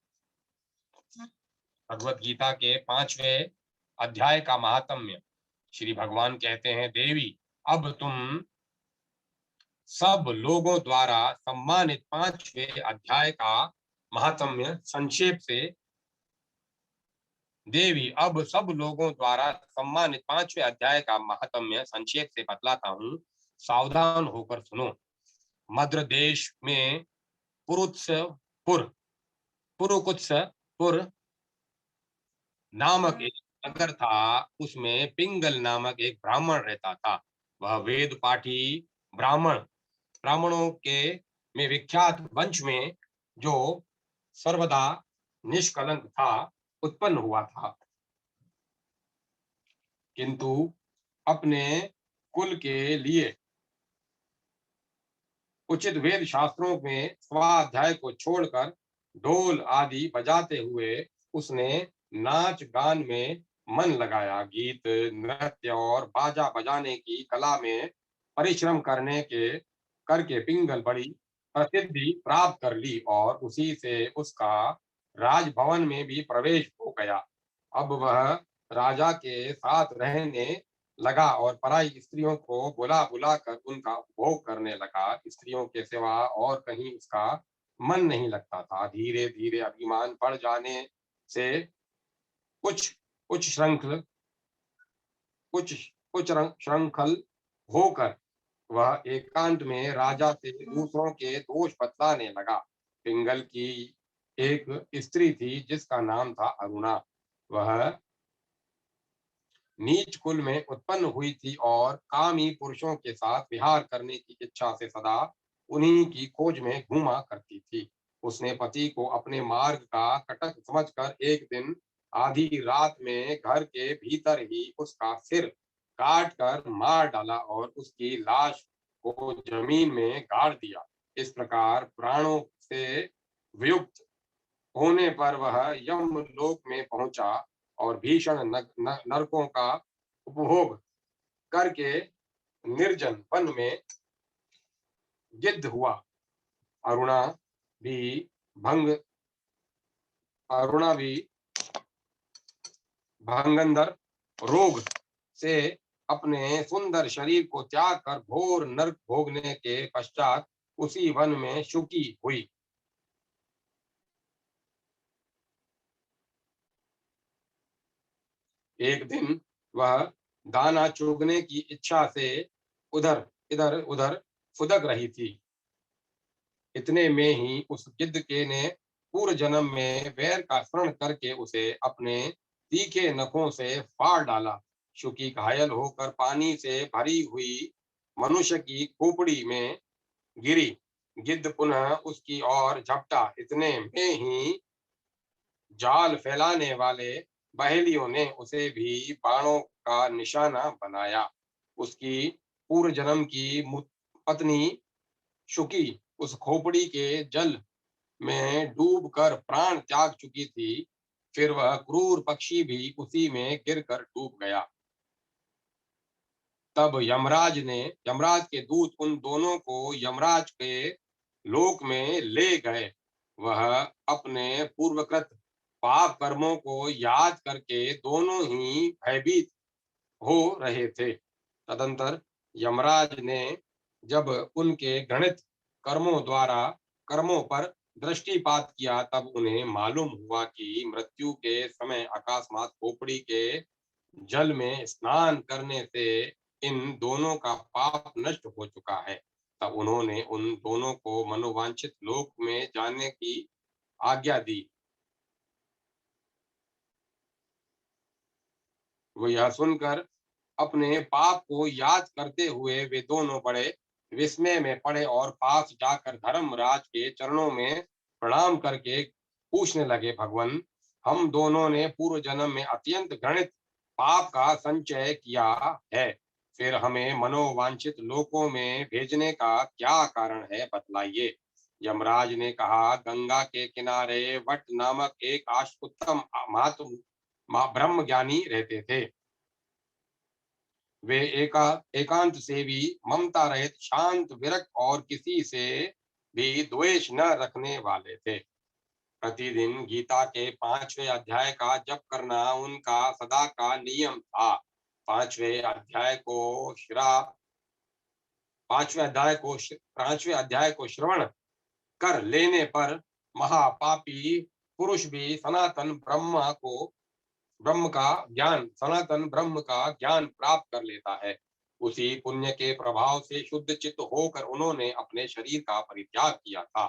भगवत गीता के 5वें अध्याय का महात्म्य। श्री भगवान कहते हैं, देवी अब तुम सब लोगों द्वारा सम्मानित 5वें अध्याय का महात्म्य संक्षेप से देवी अब सब लोगों द्वारा सम्मानित 5वें अध्याय का महात्म्य संक्षेप से बतलाता हूँ, सावधान होकर सुनो। मद्र देश में पुरुत्सपुर पुरुकुत्सपुर नामक एक नगर था। उसमें पिंगल नामक एक ब्राह्मण रहता था। वह वेद पाठी ब्राह्मणों के में विख्यात वंश में जो सर्वदा निष्कलंक था उत्पन्न हुआ था, किंतु अपने कुल के लिए उचित वेद शास्त्रों में स्वाध्याय को छोड़कर ढोल आदि बजाते हुए उसने नाच गान में मन लगाया। गीत, नृत्य और बाजा बजाने की कला में परिश्रम करके पिंगल बड़ी प्रसिद्धि प्राप्त कर ली और उसी से उसका राजभवन में भी प्रवेश हो गया। अब वह राजा के साथ रहने लगा और पराई स्त्रियों को बुला बुला कर उनका उपभोग करने लगा। स्त्रियों के सिवा और कहीं उसका मन नहीं लगता था। धीरे धीरे अभिमान बढ़ जाने से कुछ कुछ श्रृंखल कुछ कुछ श्रृंखल होकर वह एकांत में राजा से दूसरों के दोष बतलाने लगा। पिंगल की एक स्त्री थी जिसका नाम था अरुणा। वह नीच कुल में उत्पन्न हुई थी और कामी पुरुषों के साथ विहार करने की इच्छा से सदा उन्हीं की खोज में घूमा करती थी। उसने पति को अपने मार्ग का कटक समझकर एक दिन आधी रात में घर के भीतर ही उसका सिर काट कर मार डाला और उसकी लाश को जमीन में गाड़ दिया। इस प्रकार प्राणों से वियुक्त होने पर वह यमलोक में पहुंचा और भीषण नरकों का उपभोग करके निर्जन वन में गिद्ध हुआ। अरुणा भी भंग अरुणा भी भंगंदर रोग से अपने सुंदर शरीर को त्याग कर घोर नरक भोगने के पश्चात उसी वन में शुकी हुई। एक दिन वह दाना चुगने की इच्छा से उधर इधर उधर फुदक रही थी। इतने में ही उस गिद्ध के ने पूर्व जन्म में वैर का स्मरण करके उसे अपने तीखे नखों से फाड़ डाला। शुकी घायल होकर पानी से भरी हुई मनुष्य की खोपड़ी में गिरी। गिद्ध पुनः उसकी ओर झपटा। इतने में ही जाल फैलाने वाले बहेलियों ने उसे भी बाणों का निशाना बनाया। उसकी पूर्व जन्म की पत्नी शुकी उस खोपड़ी के जल में डूबकर प्राण त्याग चुकी थी। फिर वह क्रूर पक्षी भी उसी में गिरकर डूब गया। तब यमराज के दूत उन दोनों को यमराज के लोक में ले गए। वह अपने पूर्वकृत पाप कर्मों को याद करके दोनों ही भयभीत हो रहे थे। तदंतर यमराज ने जब उनके गणित कर्मों पर दृष्टिपात किया तब उन्हें मालूम हुआ कि मृत्यु के समय अकस्मात खोपड़ी के जल में स्नान करने से इन दोनों का पाप नष्ट हो चुका है। तब उन्होंने उन दोनों को मनोवांछित लोक में जाने की आज्ञा दी। वो यह सुनकर अपने पाप को याद करते हुए वे दोनों बड़े विस्मय में पड़े और पास जाकर धर्मराज के चरणों में प्रणाम करके पूछने लगे, भगवान, हम दोनों ने पूर्व जन्म में अत्यंत घृणित पाप का संचय किया है। फिर हमें मनोवांछित लोकों में भेजने का क्या कारण है, बतलाइए। यमराज ने कहा, गंगा के किनारे वट नामक एक उत्तम महात्मा ब्रह्म ज्ञानी रहते थे। वे एकांत सेवी, ममता रहित, शांत, विरक्त और किसी से भी द्वेष न रखने वाले थे। प्रतिदिन गीता के 5वें अध्याय का जप करना उनका सदा का नियम था। पांचवें अध्याय को श्रा पांचवें अध्याय को श्रवण कर लेने पर महापापी पुरुष भी सनातन ब्रह्म का ज्ञान प्राप्त कर लेता है। उसी पुण्य के प्रभाव से शुद्ध चित्त होकर उन्होंने अपने शरीर का परित्याग किया था।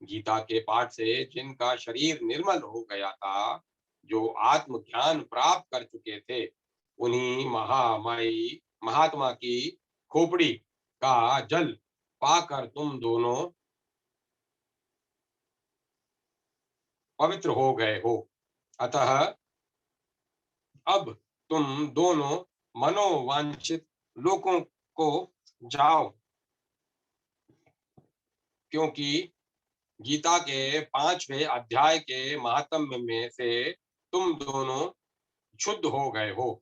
गीता के पाठ से जिनका शरीर निर्मल हो गया था, जो आत्म ज्ञान प्राप्त कर चुके थे, उन्हीं महामाई महात्मा की खोपड़ी का जल पाकर तुम दोनों पवित्र हो गए हो। अतः अब तुम दोनों मनोवांछित लोकों को जाओ, क्योंकि गीता के 5वें अध्याय के महात्म्य में से तुम दोनों शुद्ध हो गए हो।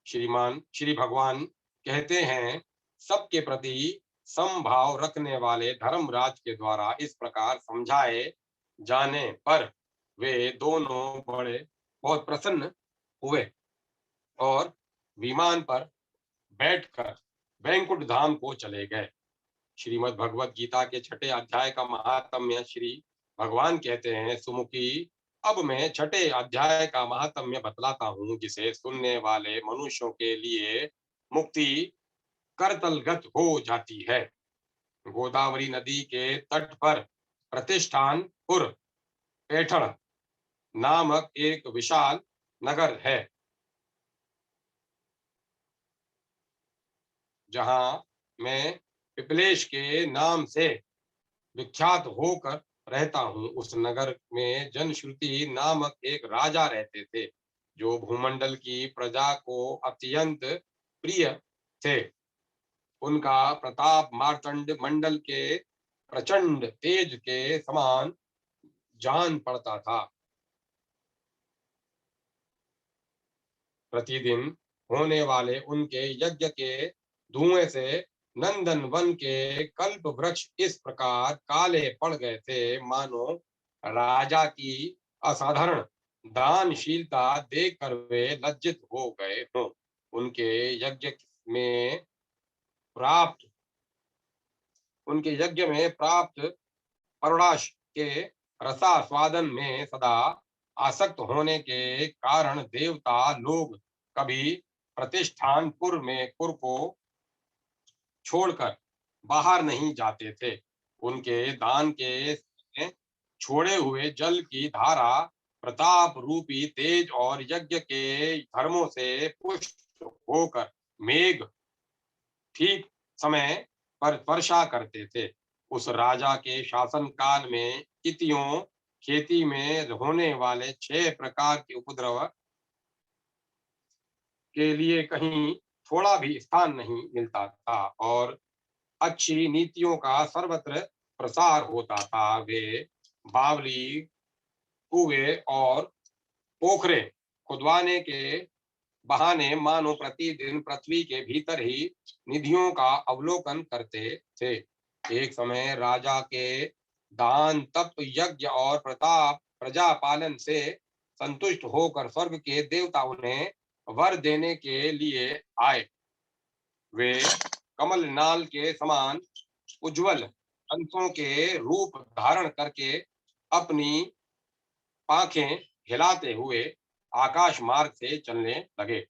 श्री भगवान कहते हैं, सबके प्रति समभाव रखने वाले धर्मराज के द्वारा इस प्रकार समझाए जाने पर वे दोनों बहुत प्रसन्न हुए और विमान पर बैठकर वैकुंठ धाम को चले गए। श्रीमद् भगवत गीता के 6ठे अध्याय का महात्म्य श्री भगवान कहते हैं, सुमुखी, अब मैं 6ठे अध्याय का महात्म्य बतलाता हूँ, जिसे सुनने वाले मनुष्यों के लिए मुक्ति करतलगत हो जाती है। गोदावरी नदी के तट पर प्रतिष्ठानपुर पैठण नामक एक विशाल नगर है, जहां मैं पिपलेश के नाम से विख्यात होकर रहता हूँ। उस नगर में जनश्रुति नामक एक राजा रहते थे, जो भूमंडल की प्रजा को अत्यंत प्रिय थे। उनका प्रताप मार्तंड मंडल के प्रचंड तेज के समान जान पड़ता था। प्रतिदिन होने वाले उनके यज्ञ के धुएं से नंदन वन के कल्प वृक्ष इस प्रकार काले पड़ गए थे, मानो राजा की असाधारण दानशीलता देखकर वे लज्जित हो गए हों। उनके यज्ञ में प्राप्त उनके यज्ञ में प्राप्त परणाश के रसास्वादन में सदा आसक्त होने के कारण देवता लोग कभी प्रतिष्ठानपुर में पुर को छोड़कर बाहर नहीं जाते थे। उनके दान के समय छोड़े हुए जल की धारा प्रताप रूपी तेज और यज्ञ के धर्मों से पुष्ट होकर मेघ ठीक समय पर वर्षा करते थे। उस राजा के शासन काल में कितियों खेती में होने वाले 6 प्रकार के उपद्रव के लिए कहीं थोड़ा भी स्थान नहीं मिलता था और अच्छी नीतियों का सर्वत्र प्रसार होता था। वे बावली, कुएं और पोखरे खुदवाने के बहाने मानो प्रतिदिन पृथ्वी के भीतर ही निधियों का अवलोकन करते थे। एक समय राजा के दान, तप, यज्ञ और प्रताप प्रजा पालन से संतुष्ट होकर स्वर्ग के देवता उन्हें वर देने के लिए आए। वे कमल नाल के समान उज्जवल हंसों के रूप धारण करके अपनी पाखें हिलाते हुए आकाश मार्ग से चलने लगे।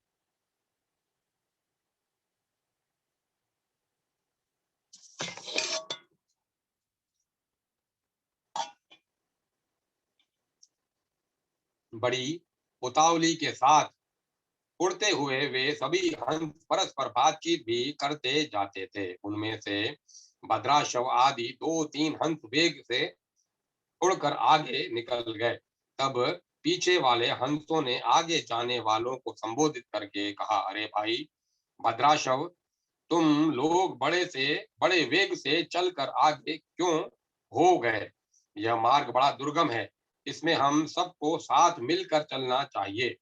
बड़ी उतावली के साथ उड़ते हुए वे सभी हंस परस्पर बातचीत भी करते जाते थे। उनमें से भद्राशव आदि 2-3 हंस वेग से उड़कर आगे निकल गए। तब पीछे वाले हंसों ने आगे जाने वालों को संबोधित करके कहा, अरे भाई भद्राशव, तुम लोग बड़े वेग से चलकर आगे क्यों हो गए? यह मार्ग बड़ा दुर्गम है, इसमें हम सबको साथ मिलकर चलना चाहिए।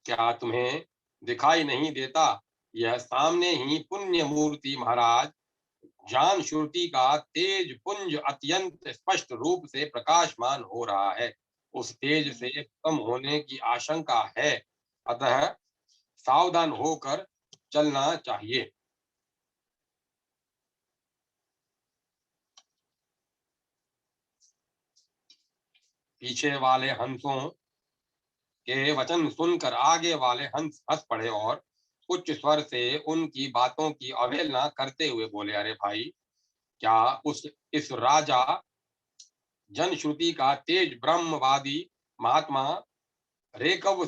क्या तुम्हें दिखाई नहीं देता? यह सामने ही पुण्य मूर्ति महाराज ज्ञान श्रुति का तेज पुंज अत्यंत स्पष्ट रूप से प्रकाशमान हो रहा है। उस तेज से कम होने की आशंका है, अतः सावधान होकर चलना चाहिए। पीछे वाले हंसों के वचन सुनकर आगे वाले हंस हंस पड़े और उच्च स्वर से उनकी बातों की अवहेलना करते हुए बोले, अरे भाई, क्या उस इस राजा जनश्रुति का तेज ब्रह्मवादी महात्मा रेकव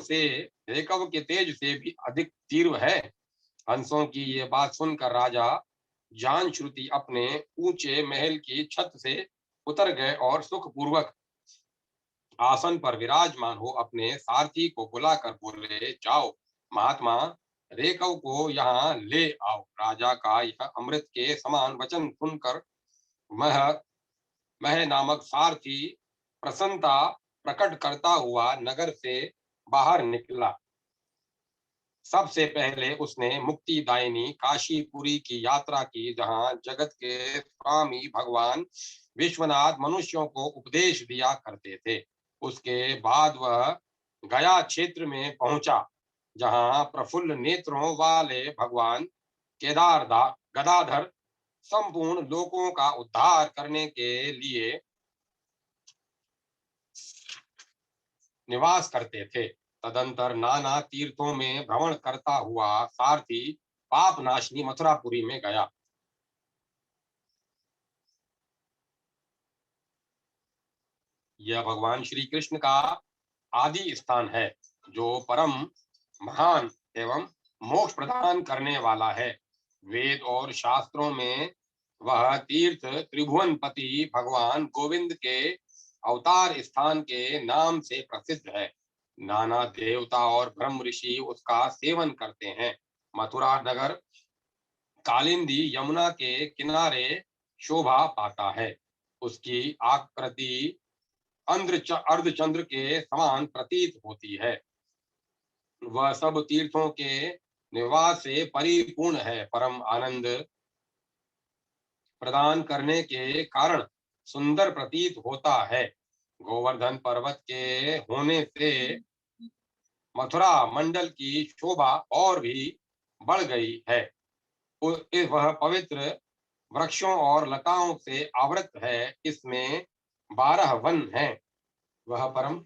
के तेज से भी अधिक तीव्र है? हंसों की ये बात सुनकर राजा जान श्रुति अपने ऊंचे महल की छत से उतर गए और सुखपूर्वक आसन पर विराजमान हो अपने सारथी को बुलाकर बोले, जाओ महात्मा रेकव को यहाँ ले आओ। राजा का यह अमृत के समान वचन सुनकर मह मह नामक सारथी प्रसन्नता प्रकट करता हुआ नगर से बाहर निकला। सबसे पहले उसने मुक्तिदायिनी काशीपुरी की यात्रा की, जहां जगत के स्वामी भगवान विश्वनाथ मनुष्यों को उपदेश दिया करते थे। उसके बाद वह गया क्षेत्र में पहुंचा, जहां प्रफुल्ल नेत्रों वाले भगवान गदाधर संपूर्ण लोकों का उद्धार करने के लिए निवास करते थे। तदंतर नाना तीर्थों में भ्रमण करता हुआ सारथी पाप नाशनी मथुरापुरी में गया। यह भगवान श्री कृष्ण का आदि स्थान है, जो परम महान एवं मोक्ष प्रदान करने वाला है। वेद और शास्त्रों में वह तीर्थ त्रिभुवनपति भगवान गोविंद के अवतार स्थान के नाम से प्रसिद्ध है। नाना देवता और ब्रह्म ऋषि उसका सेवन करते हैं। मथुरा नगर कालिंदी यमुना के किनारे शोभा पाता है। उसकी आकृति अर्धचंद्र के समान प्रतीत होती है। वह सब तीर्थों के निवास से परिपूर्ण है। परम आनंद प्रदान करने के कारण सुंदर प्रतीत होता है। गोवर्धन पर्वत के होने से मथुरा मंडल की शोभा और भी बढ़ गई है। वह पवित्र वृक्षों और लताओं से आवृत है। इसमें 12 वन हैं। वह परम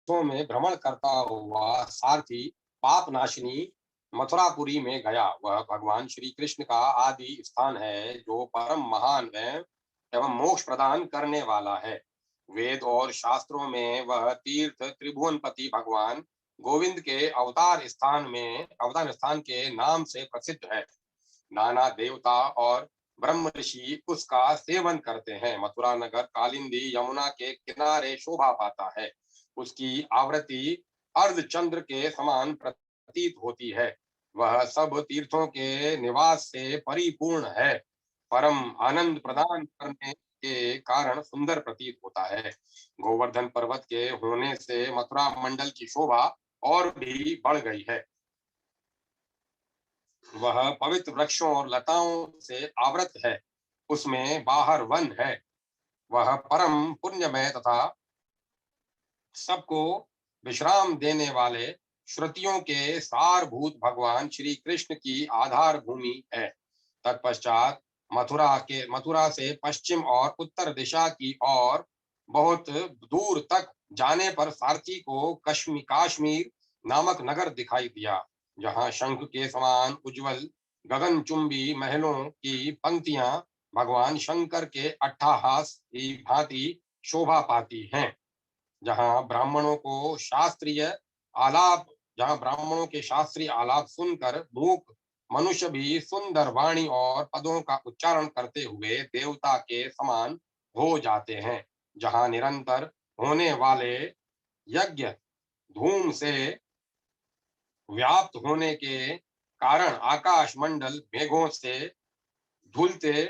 में भ्रमण करता हुआ सारथी पाप नाशिनी मथुरापुरी में गया। वह भगवान श्री कृष्ण का आदि स्थान है, जो परम महान है एवं मोक्ष प्रदान करने वाला है। वेद और शास्त्रों में वह तीर्थ त्रिभुवनपति भगवान गोविंद के अवतार स्थान के नाम से प्रसिद्ध है। नाना देवता और ब्रह्म ऋषि उसका सेवन करते हैं। मथुरा नगर कालिंदी यमुना के किनारे शोभा पाता है। उसकी आवृत्ति अर्धचंद्र के समान प्रतीत होती है। वह सब तीर्थों के निवास से परिपूर्ण है। परम आनंद प्रदान करने के कारण सुंदर प्रतीत होता है। गोवर्धन पर्वत के होने से मथुरा मंडल की शोभा और भी बढ़ गई है। वह पवित्र वृक्षों और लताओं से आवृत है। उसमें बाहर वन है। वह परम पुण्यमय तथा सबको विश्राम देने वाले श्रुतियों के सारभूत भगवान श्री कृष्ण की आधार भूमि है। तत्पश्चात मथुरा से पश्चिम और उत्तर दिशा की ओर बहुत दूर तक जाने पर सारथी को काश्मीर नामक नगर दिखाई दिया, जहाँ शंख के समान उज्जवल गगनचुंबी महलों की पंक्तियां भगवान शंकर के अट्टहास की भांति शोभा पाती हैं। जहाँ ब्राह्मणों को शास्त्रीय आलाप जहाँ ब्राह्मणों के शास्त्रीय आलाप सुनकर मूक मनुष्य भी सुंदर वाणी और पदों का उच्चारण करते हुए देवता के समान हो जाते हैं। जहाँ निरंतर होने वाले यज्ञ धूम से व्याप्त होने के कारण आकाश मंडल मेघों से धुलते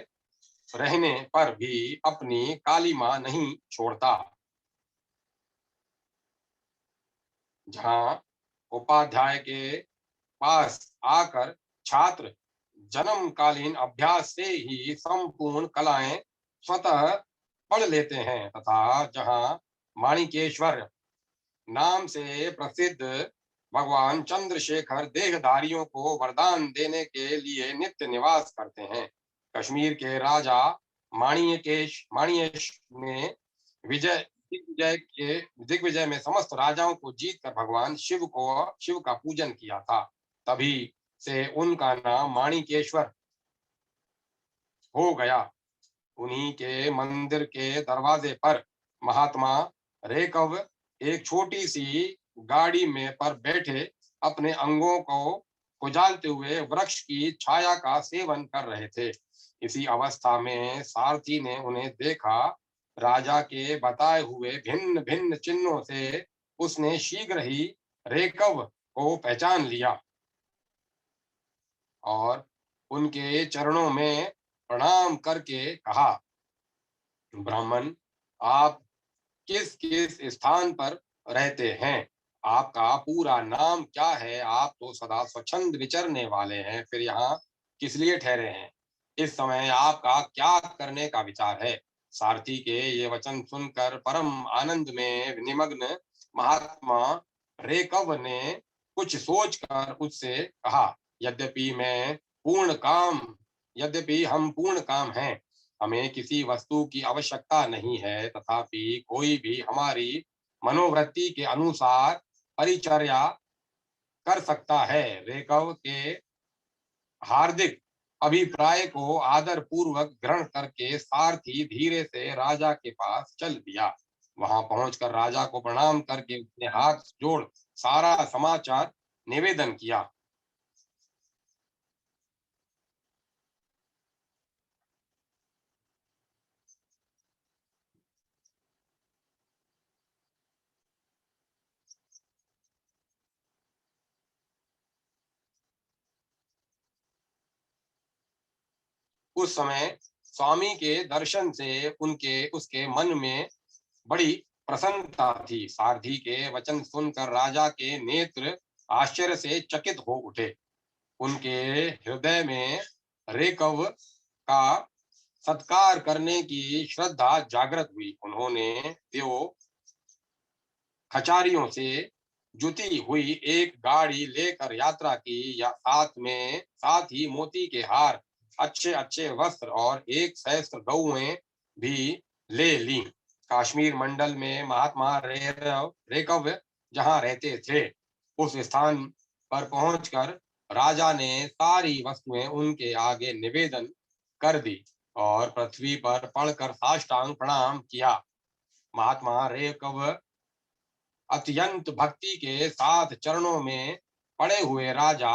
रहने पर भी अपनी कालिमा नहीं छोड़ता। जहाँ उपाध्याय के पास आकर छात्र जन्मकालीन अभ्यास से ही संपूर्ण कलाएं स्वतः पढ़ लेते हैं, तथा जहाँ माणिकेश्वर नाम से प्रसिद्ध भगवान चंद्रशेखर देहधारियों को वरदान देने के लिए नित्य निवास करते हैं। कश्मीर के राजा माणियेश ने विजय दिग्विजय में समस्त राजाओं को जीतकर भगवान शिव का पूजन किया था। तभी से उनका नाम माणिकेश्वर हो गया। उन्हीं के मंदिर के दरवाजे पर महात्मा रेकव एक छोटी सी गाड़ी में पर बैठे अपने अंगों को खुजालते हुए वृक्ष की छाया का सेवन कर रहे थे। इसी अवस्था में सारथी ने उन्हें देखा। राजा के बताए हुए भिन्न भिन्न चिन्हों से उसने शीघ्र ही रेकव को पहचान लिया और उनके चरणों में प्रणाम करके कहा, ब्राह्मण, आप किस किस स्थान पर रहते हैं? आपका पूरा नाम क्या है? आप तो सदा स्वच्छंद विचरने वाले हैं, फिर यहाँ किस लिए ठहरे हैं? इस समय आपका क्या करने का विचार है? सारथी के ये वचन सुनकर परम आनंद में निमग्न महात्मा रेकव ने कुछ सोचकर उससे कहा, यद्यपि हम पूर्ण काम हैं, हमें किसी वस्तु की आवश्यकता नहीं है, तथापि कोई भी हमारी मनोवृत्ति के अनुसार परिचर्या कर सकता है। रेकव के हार्दिक अभिप्राय को आदर पूर्वक ग्रहण करके सारथी धीरे से राजा के पास चल दिया। वहां पहुंचकर राजा को प्रणाम करके उसने हाथ जोड़ सारा समाचार निवेदन किया। उस समय स्वामी के दर्शन से उनके उसके मन में बड़ी प्रसन्नता थी। सारथी के वचन सुनकर राजा के नेत्र आश्चर्य से चकित हो उठे। उनके हृदय में रेकव का सत्कार करने की श्रद्धा जागृत हुई। उन्होंने देव खचारियों से जुती हुई एक गाड़ी लेकर यात्रा की, या साथ ही मोती के हार, अच्छे अच्छे वस्त्र और एक सहस्त्र गौएं भी ले ली। कश्मीर मंडल में महात्मा रेकव जहां रहते थे, उस स्थान पर पहुंचकर राजा ने सारी वस्तुएं उनके आगे निवेदन कर दी और पृथ्वी पर पड़कर साष्टांग प्रणाम किया। महात्मा रेकव अत्यंत भक्ति के साथ चरणों में पड़े हुए राजा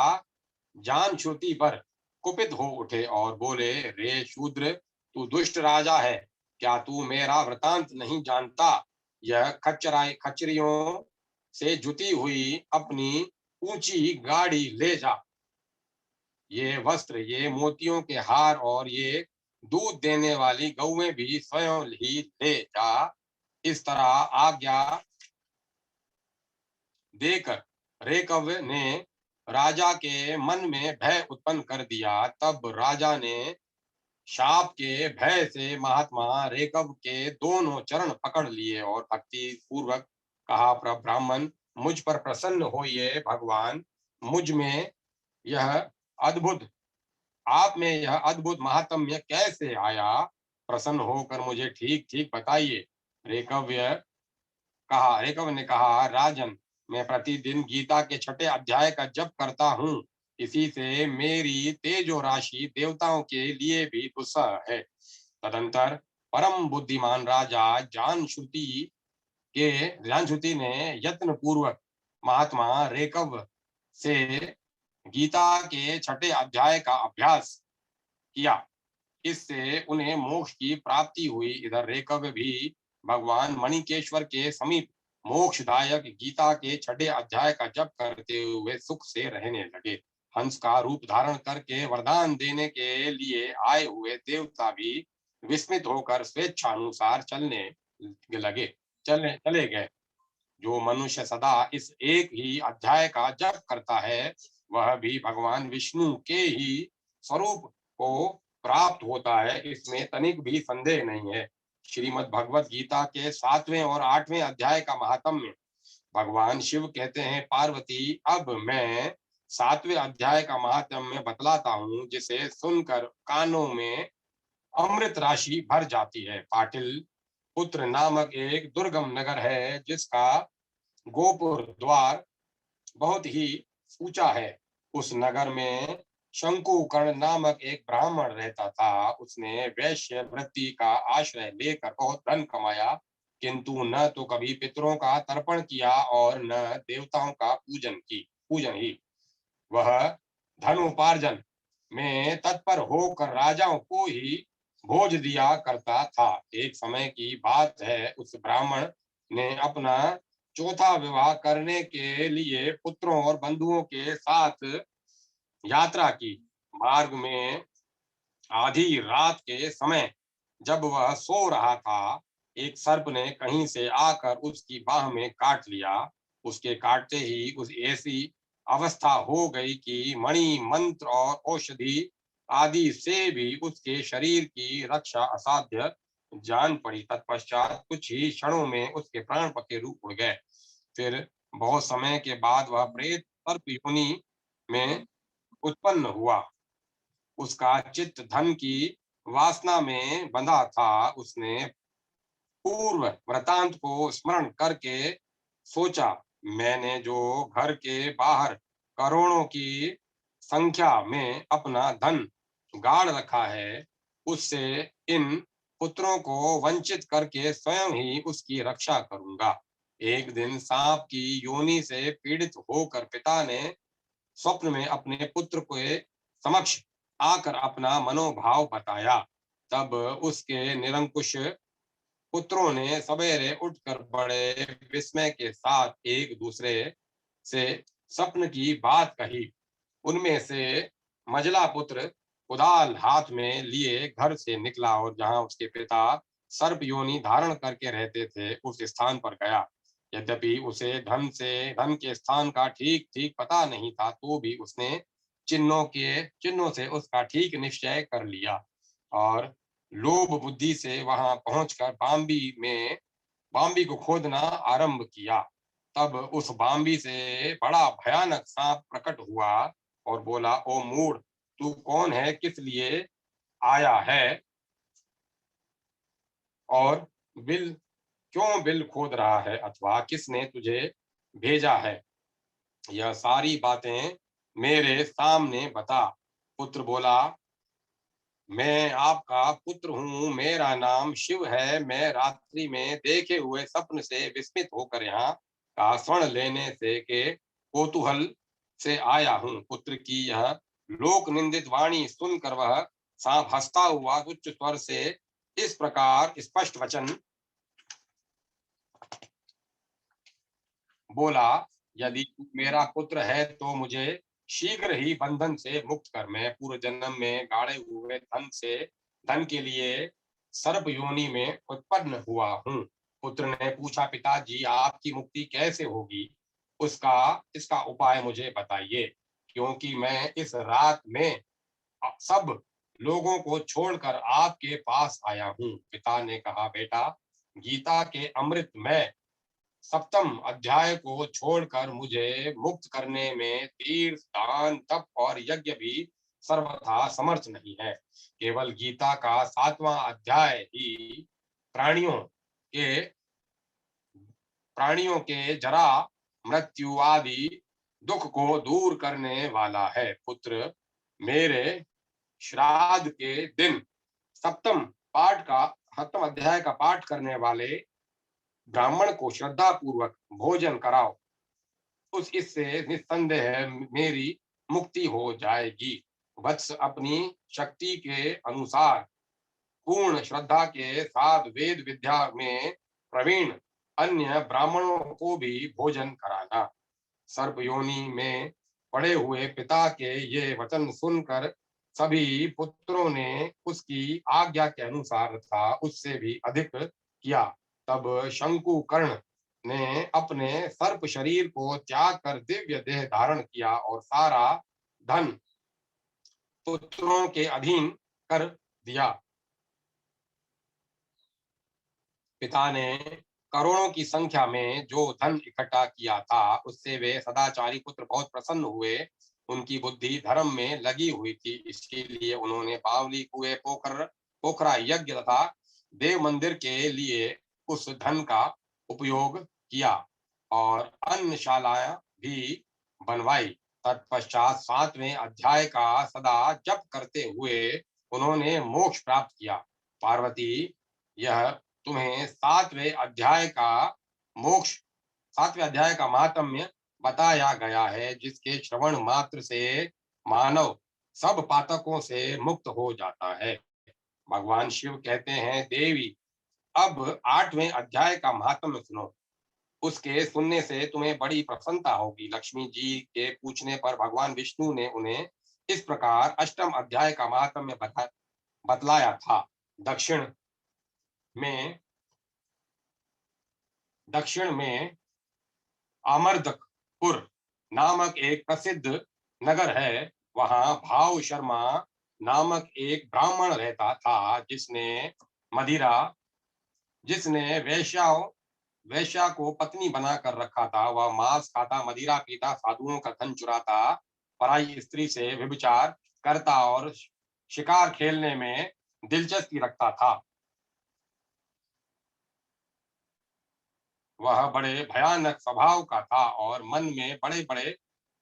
जान श्रुति पर कुपित हो उठे और बोले, रे शूद्र, तू दुष्ट राजा है, क्या तू मेरा वृतांत नहीं जानता? यह खच्चरियों से जुती हुई अपनी ऊंची गाड़ी ले जा। ये वस्त्र, ये मोतियों के हार और ये दूध देने वाली गौएं भी स्वयं ही ले जा। इस तरह आज्ञा देकर रेकव ने राजा के मन में भय उत्पन्न कर दिया। तब राजा ने शाप के भय से महात्मा रेकव के दोनों चरण पकड़ लिए और भक्ति पूर्वक कहा, ब्राह्मण, मुझ पर प्रसन्न होइए। भगवान, मुझ में यह अद्भुत आप में यह अद्भुत महात्म्य कैसे आया? प्रसन्न होकर मुझे ठीक ठीक बताइए। रेकव ने कहा, राजन, मैं प्रतिदिन गीता के छठे अध्याय का जप करता हूँ। इसी से मेरी तेजो राशि देवताओं के लिए भी दुस्सह है। तदंतर परम बुद्धिमान राजा जानश्रुति ने यत्न पूर्वक महात्मा रेकव से गीता के छठे अध्याय का अभ्यास किया। इससे उन्हें मोक्ष की प्राप्ति हुई। इधर रेकव भी भगवान मणिकेश्वर के समीप मोक्षदायक गीता के छठे अध्याय का जप करते हुए सुख से रहने लगे। हंस का रूप धारण करके वरदान देने के लिए आए हुए देवता भी विस्मित होकर स्वेच्छानुसार चले गए। जो मनुष्य सदा इस एक ही अध्याय का जप करता है, वह भी भगवान विष्णु के ही स्वरूप को प्राप्त होता है, इसमें तनिक भी संदेह नहीं है। श्रीमद् भगवत गीता के 7वें और 8वें अध्याय का महात्म्य। भगवान शिव कहते हैं, पार्वती, अब मैं 7वें अध्याय का महात्म्य बतलाता हूँ, जिसे सुनकर कानों में अमृत राशि भर जाती है। पाटिल पुत्र नामक एक दुर्गम नगर है, जिसका गोपुर द्वार बहुत ही ऊंचा है। उस नगर में शंकुकर्ण नामक एक ब्राह्मण रहता था। उसने वैश्य वृत्ति का आश्रय लेकर बहुत धन कमाया, किंतु न तो कभी पितरों का तर्पण किया और न देवताओं का पूजन ही। वह धन उपार्जन में तत्पर होकर राजाओं को ही भोज दिया करता था। एक समय की बात है, उस ब्राह्मण ने अपना चौथा विवाह करने के लिए पुत्रों और बंधुओं के साथ यात्रा की। मार्ग में आधी रात के समय जब वह सो रहा था, एक सर्प ने कहीं से आकर उसकी बाह में काट लिया। उसके काटते ही उस ऐसी अवस्था हो गई कि मणि मंत्र और औषधि आदि से भी उसके शरीर की रक्षा असाध्य जान पड़ी। तत्पश्चात कुछ ही क्षणों में उसके प्राण पखेरु रूप उड़ गए। फिर बहुत समय के बाद वह प्रेत सर्प योनि में उत्पन्न हुआ। उसका चित्त धन की वासना में बंधा था। उसने पूर्व वृतांत को स्मरण करके सोचा, मैंने जो घर के बाहर करोड़ों की संख्या में अपना धन गाड़ रखा है, उससे इन पुत्रों को वंचित करके स्वयं ही उसकी रक्षा करूंगा। एक दिन सांप की योनि से पीड़ित होकर पिता ने स्वप्न में अपने पुत्र के समक्ष आकर अपना मनोभाव बताया। तब उसके निरंकुश पुत्रों ने सवेरे उठकर बड़े विस्मय के साथ एक दूसरे से स्वप्न की बात कही। उनमें से मझला पुत्र कुदाल हाथ में लिए घर से निकला और जहां उसके पिता सर्प योनि धारण करके रहते थे उस स्थान पर गया। यद्यपि उसे धन के स्थान का ठीक ठीक पता नहीं था, तो भी उसने चिन्हों से उसका ठीक निश्चय कर लिया और लोभ बुद्धि से वहां पहुंचकर बाम्बी को खोदना आरंभ किया। तब उस बाम्बी से बड़ा भयानक सांप प्रकट हुआ और बोला, ओ मूढ़, तू कौन है, किस लिए आया है और बिल बिल खोद रहा है, अथवा किसने तुझे भेजा है? यह सारी बातें मेरे सामने बता। पुत्र बोला, मैं आपका पुत्र हूँ, मेरा नाम शिव है। मैं रात्रि में देखे हुए स्वप्न से विस्मित होकर यहाँ का स्वर्ण लेने से के कौतूहल से आया हूँ। पुत्र की यह लोक निंदित वाणी सुनकर वह सांप हंसता हुआ उच्च स्वर से इस प्रकार स्पष्ट वचन बोला, यदि तू मेरा पुत्र है तो मुझे शीघ्र ही बंधन से मुक्त कर। मैं पूर्व जन्म में गाड़े हुए धन के लिए सर्प योनि में उत्पन्न हुआ हूँ। पुत्र ने पूछा, पिताजी आपकी मुक्ति कैसे होगी? उसका इसका उपाय मुझे बताइए, क्योंकि मैं इस रात में सब लोगों को छोड़कर आपके पास आया हूँ। पिता ने कहा, बेटा, गीता के अमृत में सप्तम अध्याय को छोड़कर मुझे मुक्त करने में तीर्थ, दान, तप और यज्ञ भी सर्वथा समर्थ नहीं है। केवल गीता का 7वां अध्याय ही प्राणियों के जरा, मृत्यु आदि दुख को दूर करने वाला है। पुत्र, मेरे श्राद्ध के दिन सप्तम पाठ का सप्तम अध्याय का पाठ करने वाले ब्राह्मण को श्रद्धा पूर्वक भोजन कराओ। उस इससे निस्संदेह मेरी मुक्ति हो जाएगी। वत्स, अपनी शक्ति के अनुसार पूर्ण श्रद्धा के साथ वेद विद्या में प्रवीण अन्य ब्राह्मणों को भी भोजन कराना। सर्प योनि में पड़े हुए पिता के ये वचन सुनकर सभी पुत्रों ने उसकी आज्ञा के अनुसार था उससे भी अधिक किया। तब शंकुकर्ण ने अपने सर्प शरीर को त्याग कर दिव्य देह धारण किया और सारा धन पुत्रों के अधीन कर दिया। पिता ने करोड़ों की संख्या में जो धन इकट्ठा किया था उससे वे सदाचारी पुत्र बहुत प्रसन्न हुए। उनकी बुद्धि धर्म में लगी हुई थी, इसलिए उन्होंने बावली, कुएं, पोखरा यज्ञ तथा देव मंदिर के लिए उस धन का उपयोग किया और अन्नशालाएं भी बनवाई। तत्पश्चात 7वें अध्याय का सदा जप करते हुए उन्होंने मोक्ष प्राप्त किया। पार्वती, यह तुम्हें 7वें अध्याय का महात्म्य बताया गया है, जिसके श्रवण मात्र से मानव सब पातकों से मुक्त हो जाता है। भगवान शिव कहते हैं, देवी, अब 8वें अध्याय का महात्म्य सुनो। उसके सुनने से तुम्हें बड़ी प्रसन्नता होगी। लक्ष्मी जी के पूछने पर भगवान विष्णु ने उन्हें इस प्रकार 8वें अध्याय का महात्म्य बतलाया था। में दक्षिण में अमरदपुर नामक एक प्रसिद्ध नगर है। वहां भाव शर्मा नामक एक ब्राह्मण रहता था, मदिरा जिसने वैश्या को पत्नी बनाकर रखा था। वह मांस खाता, मदिरा पीता, साधुओं का धन चुराता, पराई स्त्री से व्यभिचार करता और शिकार खेलने में दिलचस्पी रखता था। वह बड़े भयानक स्वभाव का था और मन में बड़े बड़े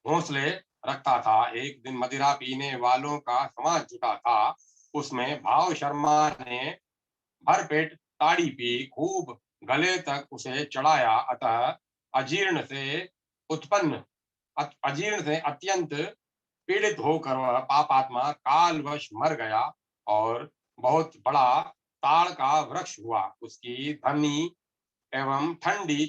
हौसले रखता था। एक दिन मदिरा पीने वालों का समाज जुटा था। उसमें भाव शर्मा ने भरपेट ताड़ी पी, खूब गले तक उसे चढ़ाया, अतः अजीर्ण से उत्पन्न अजीर्ण से अत्यंत पीड़ित होकर वह पापात्मा कालवश मर गया और बहुत बड़ा ताड़ का वृक्ष हुआ। उस धनी एवं ठंडी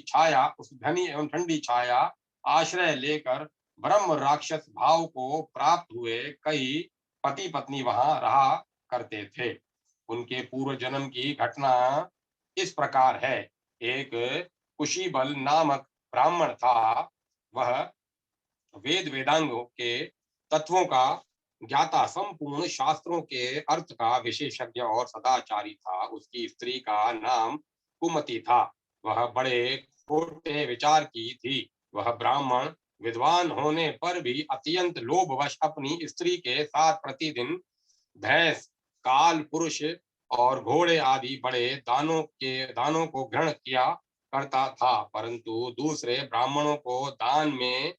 छाया आश्रय लेकर ब्रह्म राक्षस भाव को प्राप्त हुए कई पति पत्नी वहां रहा करते थे। उनके पूर्व जन्म की घटना इस प्रकार है। एक कुशीबल नामक ब्राह्मण था। वह वेद वेदांगों के तत्वों का ज्ञाता, संपूर्ण शास्त्रों के अर्थ का विशेषज्ञ और सदाचारी था। उसकी स्त्री का नाम कुमति था। वह बड़े खोटे विचार की थी। वह ब्राह्मण विद्वान होने पर भी अत्यंत लोभवश अपनी स्त्री के साथ प्रतिदिन भैंस, काल पुरुष और घोड़े आदि बड़े दानों को ग्रहण किया करता था, परंतु दूसरे ब्राह्मणों को दान में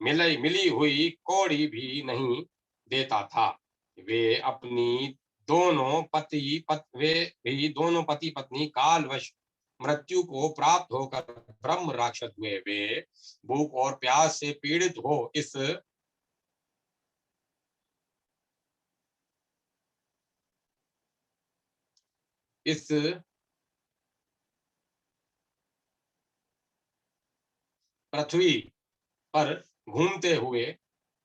मिली हुई कौड़ी भी नहीं देता था। वे अपनी वे भी दोनों पति पत्नी कालवश मृत्यु को प्राप्त होकर ब्रह्म राक्षस हुए। वे भूख और प्यास से पीड़ित हो इस पृथ्वी पर घूमते हुए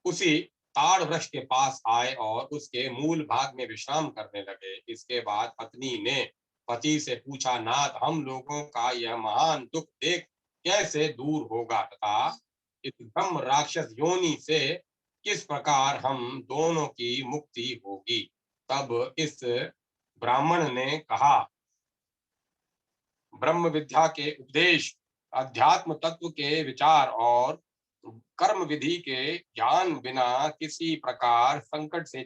उसी ताड़ वृक्ष के पास आए और उसके मूल भाग में विश्राम करने लगे। इसके बाद पत्नी ने पति से पूछा, नाथ, हम लोगों का यह महान दुख देख कैसे दूर होगा तथा इस ब्रह्म राक्षस योनि से किस प्रकार हम दोनों की मुक्ति होगी। तब इस ब्राह्मण ने कहा, ब्रह्म विद्या के उपदेश, अध्यात्म तत्व के विचार और कर्म विधि के ज्ञान बिना किसी प्रकार संकट से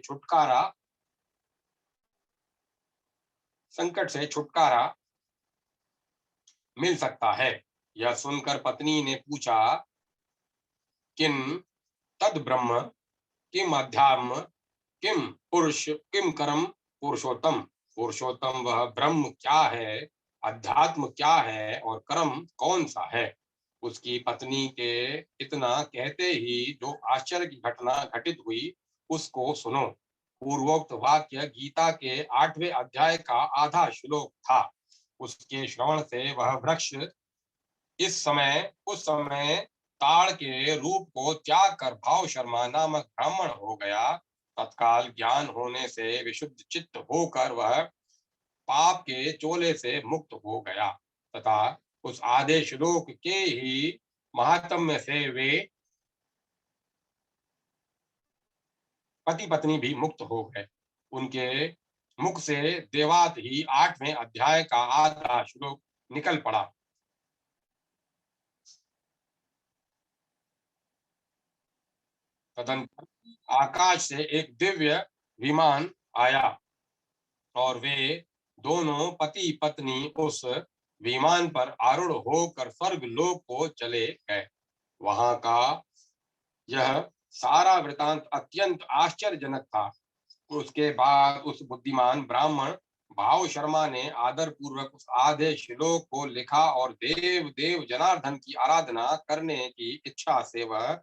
छुटकारा मिल सकता है। यह सुनकर पत्नी ने पूछा, किन तद ब्रह्म, किम अध्यात्म, किम पुरुष, किम कर्म पुरुषोत्तम। पुरुषोत्तम वह ब्रह्म क्या है, अध्यात्म क्या है और कर्म कौन सा है। उसकी पत्नी के इतना कहते ही जो आश्चर्य की घटना घटित हुई उसको सुनो। पूर्वोक्त वाक्य गीता के 8वें अध्याय का आधा श्लोक था। उसके श्रवण से वह वृक्ष उस समय ताड़ के रूप को त्याग कर भाव शर्मा नामक ब्राह्मण हो गया। तत्काल ज्ञान होने से विशुद्ध चित्त होकर वह पाप के चोले से मुक्त हो गया तथा उस आधे श्लोक के ही महात्म्य से वे पति पत्नी भी मुक्त हो गए। उनके मुख से देवात ही 8वें अध्याय का आधा श्लोक निकल पड़ा। तदंतर आकाश से एक दिव्य विमान आया और वे दोनों पति पत्नी उस विमान पर आरूढ़ होकर स्वर्ग लोक को चले गए। वहां का यह सारा वृतांत अत्यंत आश्चर्यजनक था। उसके बाद उस बुद्धिमान ब्राह्मण भाव शर्मा ने आदर पूर्वक उस आधे श्लोक को लिखा और देव देव जनार्दन की आराधना करने की इच्छा से वह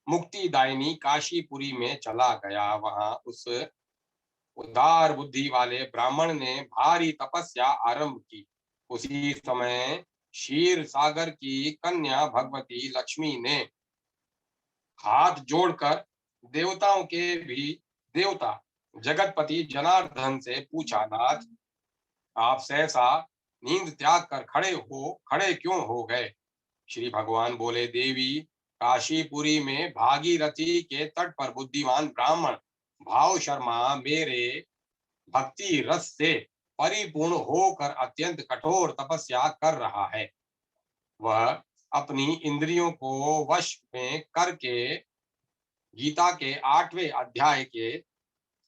मुक्तिदायिनी काशीपुरी में चला गया। वहां उस उदार बुद्धि वाले ब्राह्मण ने भारी तपस्या आरंभ की। उसी समय क्षीर सागर की कन्या भगवती लक्ष्मी ने हाथ जोड़कर देवताओं के भी देवता जगतपति जनार्दन से पूछा, नाथ, आप सहसा नींद त्याग कर खड़े क्यों हो गए। श्री भगवान बोले, देवी, काशीपुरी में भागीरथी के तट पर बुद्धिमान ब्राह्मण भाव शर्मा मेरे भक्ति रस से परिपूर्ण होकर अत्यंत कठोर तपस्या कर रहा है। वह अपनी इंद्रियों को वश में करके गीता के 8वें अध्याय के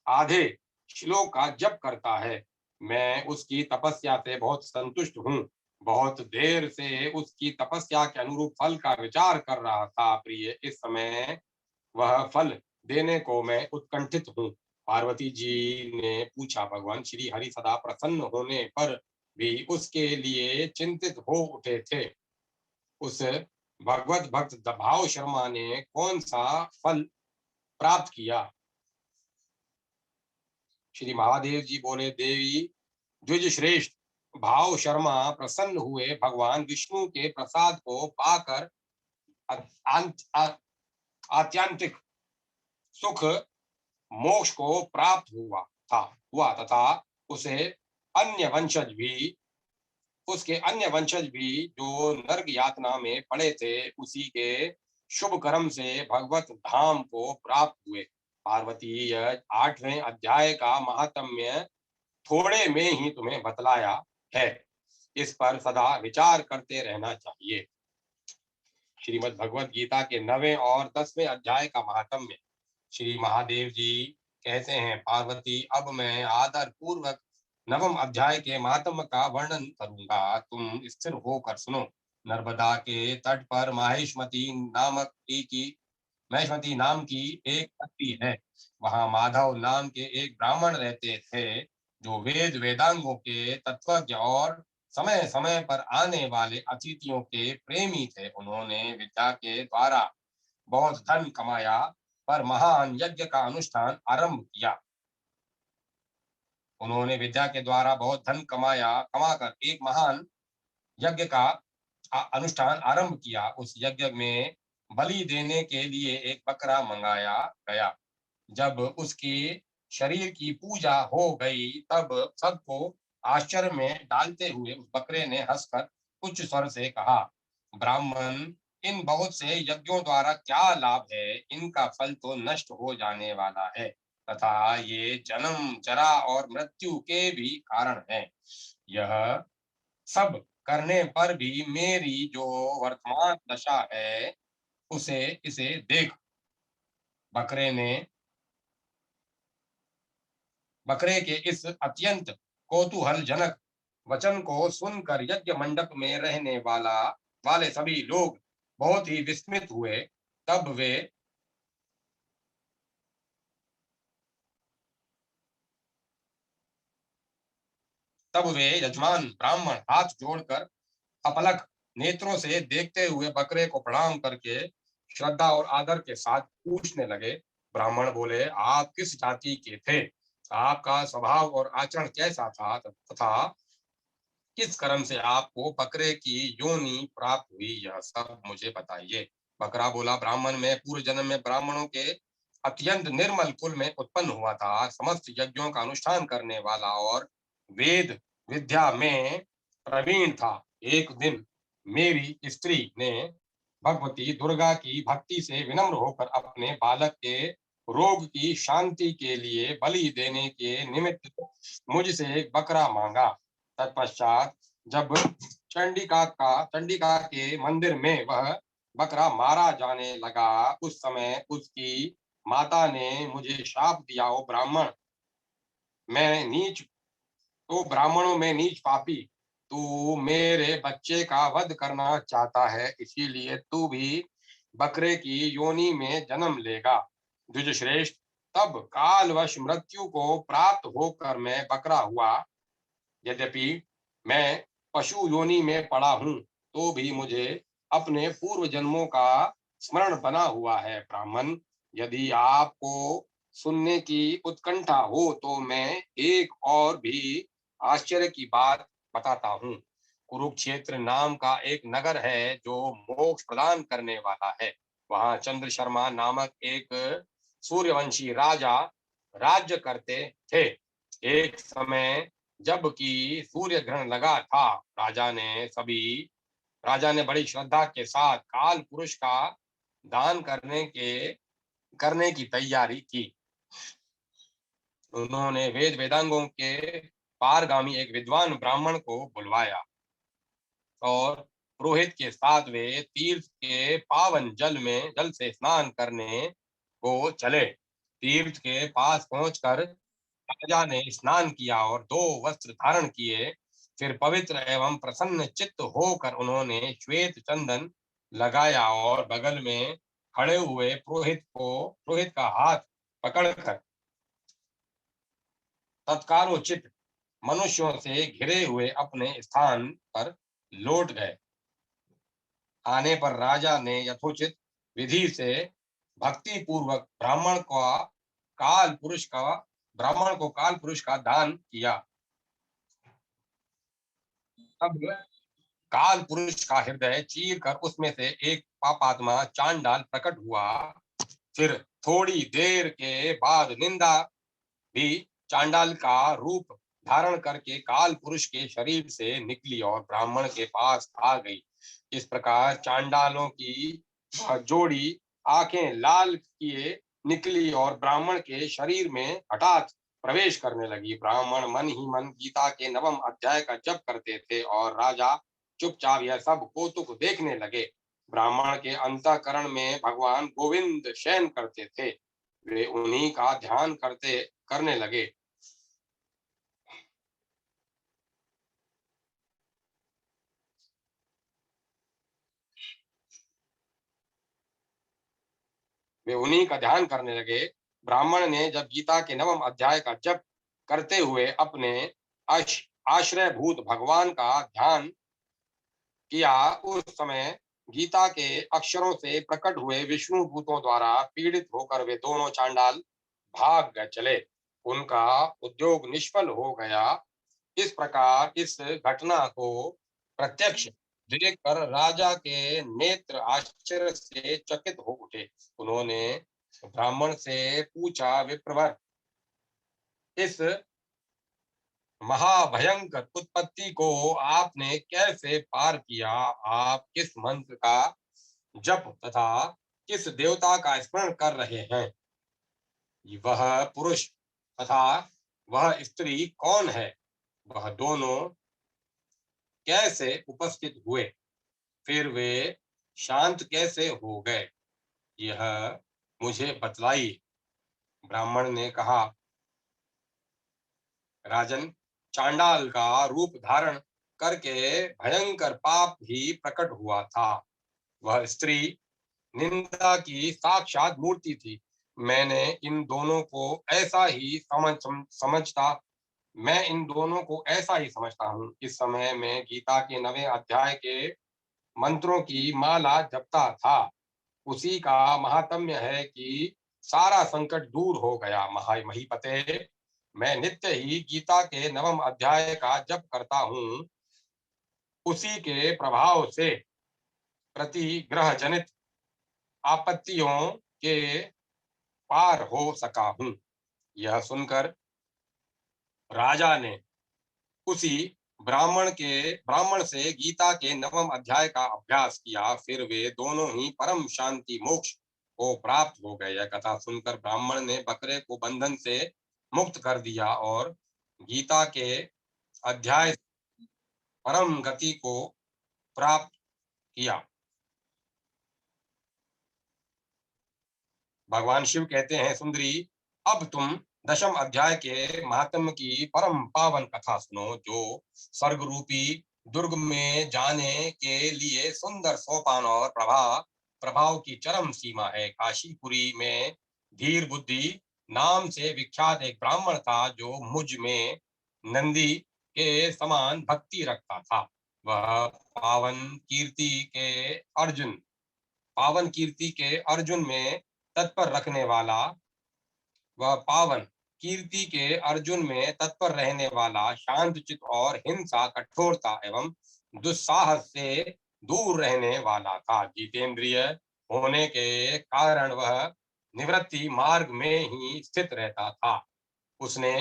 आधे श्लोक का जप करता है। मैं उसकी तपस्या से बहुत संतुष्ट हूँ। बहुत देर से उसकी तपस्या के अनुरूप फल का विचार कर रहा था। प्रिय, इस समय वह फल देने को मैं उत्कंठित हूँ। पार्वती जी ने पूछा, भगवान श्री हरि सदा प्रसन्न होने पर भी उसके लिए चिंतित हो उठे थे। उस भगवत भक्त भाव शर्मा ने कौन सा फल प्राप्त किया? श्री महादेव जी बोले, देवी द्विज श्रेष्ठ, भाव शर्मा प्रसन्न हुए भगवान विष्णु के प्रसाद को पाकर आत्यंतिक सुख मोक्ष को प्राप्त हुआ तथा उसे अन्य वंशज भी उसके अन्य वंशज भी जो नरक यातना में पड़े थे, उसी के शुभ कर्म से भगवत धाम को प्राप्त हुए। पार्वती, यह 8वें अध्याय का महात्म्य थोड़े में ही तुम्हें बतलाया है, इस पर सदा विचार करते रहना चाहिए। श्रीमद् भगवत गीता के 9वें और 10वें अध्याय का महात्म्य। श्री महादेव जी कहते हैं, पार्वती, अब मैं आदर पूर्वक 9वें अध्याय के महात्म्य का वर्णन करूंगा, तुम स्थिर होकर सुनो। नर्मदा के तट पर महेशमती नाम की एक नगरी है। वहां माधव नाम के एक ब्राह्मण रहते थे, जो वेदांगों के तत्वज्ञ और समय समय पर आने वाले अतिथियों के प्रेमी थे। उन्होंने विद्या के द्वारा बहुत धन कमाया, पर महान यज्ञ का अनुष्ठान आरंभ किया। उन्होंने विद्या के द्वारा बहुत धन कमाकर एक महान यज्ञ का अनुष्ठान आरंभ किया। उस यज्ञ में बलि देने के लिए एक बकरा मंगाया गया। जब उसकी शरीर की पूजा हो गई, तब सबको आश्चर्य में डालते हुए उस बकरे ने हंसकर उच्च स्वर से कहा, ब्राह्मण, इन बहुत से यज्ञों द्वारा क्या लाभ है? इनका फल तो नष्ट हो जाने वाला है तथा ये जन्म, जरा और मृत्यु के भी कारण है। यह सब करने पर भी मेरी जो वर्तमान दशा है, इसे देख। बकरे ने बकरे के इस अत्यंत कौतूहलजनक वचन को सुनकर यज्ञ मंडप में रहने वाले सभी लोग बहुत ही विस्मित हुए। तब वे यजमान ब्राह्मण हाथ जोड़कर अपलक नेत्रों से देखते हुए बकरे को प्रणाम करके श्रद्धा और आदर के साथ पूछने लगे। ब्राह्मण बोले, आप किस जाति के थे? आपका स्वभाव और आचरण कैसा था तथा किस कर्म से आपको बकरे की योनि प्राप्त हुई, यह सब मुझे बताइए। बकरा बोला, ब्राह्मण, मैं पूर्व जन्म में ब्राह्मणों के अत्यंत निर्मल कुल में उत्पन्न हुआ था। समस्त यज्ञों का अनुष्ठान करने वाला और वेद विद्या में प्रवीण था। एक दिन मेरी स्त्री ने भगवती दुर्गा की भक्ति से विनम्र होकर अपने बालक के रोग की शांति के लिए बलि देने के निमित्त मुझसे एक बकरा मांगा। तत्पश्चात जब चंडिका के मंदिर में वह बकरा मारा जाने लगा, उस समय उसकी माता ने मुझे शाप दिया, ओ ब्राह्मण, मैं नीच तो ब्राह्मणों में नीच पापी, तू मेरे बच्चे का वध करना चाहता है, इसीलिए तू भी बकरे की योनि में जन्म लेगा। द्विज श्रेष्ठ, तब कालवश मृत्यु को प्राप्त होकर मैं बकरा हुआ। यद्यपि मैं पशु योनि में पड़ा हूं, तो भी मुझे अपने पूर्व जन्मों का स्मरण बना हुआ है। ब्राह्मण, यदि आपको सुनने की उत्कंठा हो तो मैं एक और भी आश्चर्य की बात बताता हूँ। कुरुक्षेत्र नाम का एक नगर है जो मोक्ष प्रदान करने वाला है। वहां चंद्र शर्मा नामक एक सूर्यवंशी राजा राज्य करते थे। एक समय जबकि सूर्य ग्रहण लगा था, राजा ने बड़ी श्रद्धा के साथ काल पुरुष का दान करने की तैयारी की। उन्होंने वेदांगों के पारगामी एक विद्वान ब्राह्मण को बुलवाया और पुरोहित के साथ वे तीर्थ के पावन जल से स्नान करने को चले। तीर्थ के पास पहुंचकर राजा ने स्नान किया और 2 वस्त्र धारण किए। फिर पवित्र एवं प्रसन्न चित्त होकर उन्होंने श्वेत चंदन लगाया और बगल में खड़े हुए पुरोहित का हाथ पकड़कर तत्कालोचित मनुष्यों से घिरे हुए अपने स्थान पर लौट गए। आने पर राजा ने यथोचित विधि से भक्ति पूर्वक ब्राह्मण को काल पुरुष का दान किया। तब काल पुरुष का हृदय चीर कर उसमें से एक पापात्मा चांडाल प्रकट हुआ। फिर थोड़ी देर के बाद निंदा भी चांडाल का रूप धारण करके काल पुरुष के शरीर से निकली और ब्राह्मण के पास आ गई। इस प्रकार चांडालों की जोड़ी आंखें लाल किए निकली और ब्राह्मण के शरीर में हठात प्रवेश करने लगी। ब्राह्मण मन ही मन गीता के नवम अध्याय का जप करते थे और राजा चुपचाप यह सब कौतुक देखने लगे। ब्राह्मण के अंतःकरण में भगवान गोविंद शयन करते थे। वे उन्हीं का ध्यान करने लगे। वे उन्हीं का ध्यान करने लगे। ब्राह्मण ने जब गीता के नवम अध्याय का जप करते हुए अपने आश्रयभूत भगवान का ध्यान किया, उस समय गीता के अक्षरों से प्रकट हुए विष्णु भूतों द्वारा पीड़ित होकर वे दोनों चांडाल भाग गए चले। उनका उद्योग निष्फल हो गया। इस प्रकार इस घटना को प्रत्यक्ष देखकर राजा के नेत्र आश्चर्य से चकित हो उठे। उन्होंने ब्राह्मण से पूछा, विप्रवर, इस महाभयंकर उत्पत्ति को आपने कैसे पार किया? आप किस मंत्र का जप तथा किस देवता का स्मरण कर रहे हैं? वह पुरुष तथा वह स्त्री कौन है? वह दोनों कैसे उपस्थित हुए? फिर वे शांत कैसे हो गए? यह मुझे बतलाइए। ब्राह्मण ने कहा, राजन, चांडाल का रूप धारण करके भयंकर पाप ही प्रकट हुआ था। वह स्त्री निंदा की साक्षात मूर्ति थी। मैंने इन दोनों को ऐसा ही समझता मैं इन दोनों को ऐसा ही समझता हूँ। इस समय मैं गीता के 9वें अध्याय के मंत्रों की माला जपता था। उसी का महात्म्य है कि सारा संकट दूर हो गया। महीपते, मैं नित्य ही गीता के 9वें अध्याय का जप करता हूँ। उसी के प्रभाव से प्रतिग्रह जनित आपत्तियों के पार हो सका हूँ। यह सुनकर राजा ने उसी ब्राह्मण से गीता के 9वें अध्याय का अभ्यास किया। फिर वे दोनों ही परम शांति मोक्ष को प्राप्त हो गए। यह कथा सुनकर ब्राह्मण ने बकरे को बंधन से मुक्त कर दिया और गीता के अध्याय परम गति को प्राप्त किया। भगवान शिव कहते हैं, सुंदरी, अब तुम 10वें अध्याय के महात्म्य की परम पावन कथा सुनो, जो स्वर्ग रूपी दुर्ग में जाने के लिए सुंदर सोपान और प्रभाव की चरम सीमा है। काशीपुरी में धीर बुद्धि नाम से विख्यात एक ब्राह्मण था, जो मुझ में नंदी के समान भक्ति रखता था। वह पावन कीर्ति के अर्जुन में तत्पर रखने वाला वह पावन कीर्ति के अर्जुन में तत्पर रहने वाला, शांतचित और हिंसा, कठोरता एवं दुस्साहस से दूर रहने वाला था। जितेंद्रिय होने के कारण वह निवृत्ति मार्ग में ही स्थित रहता था। उसने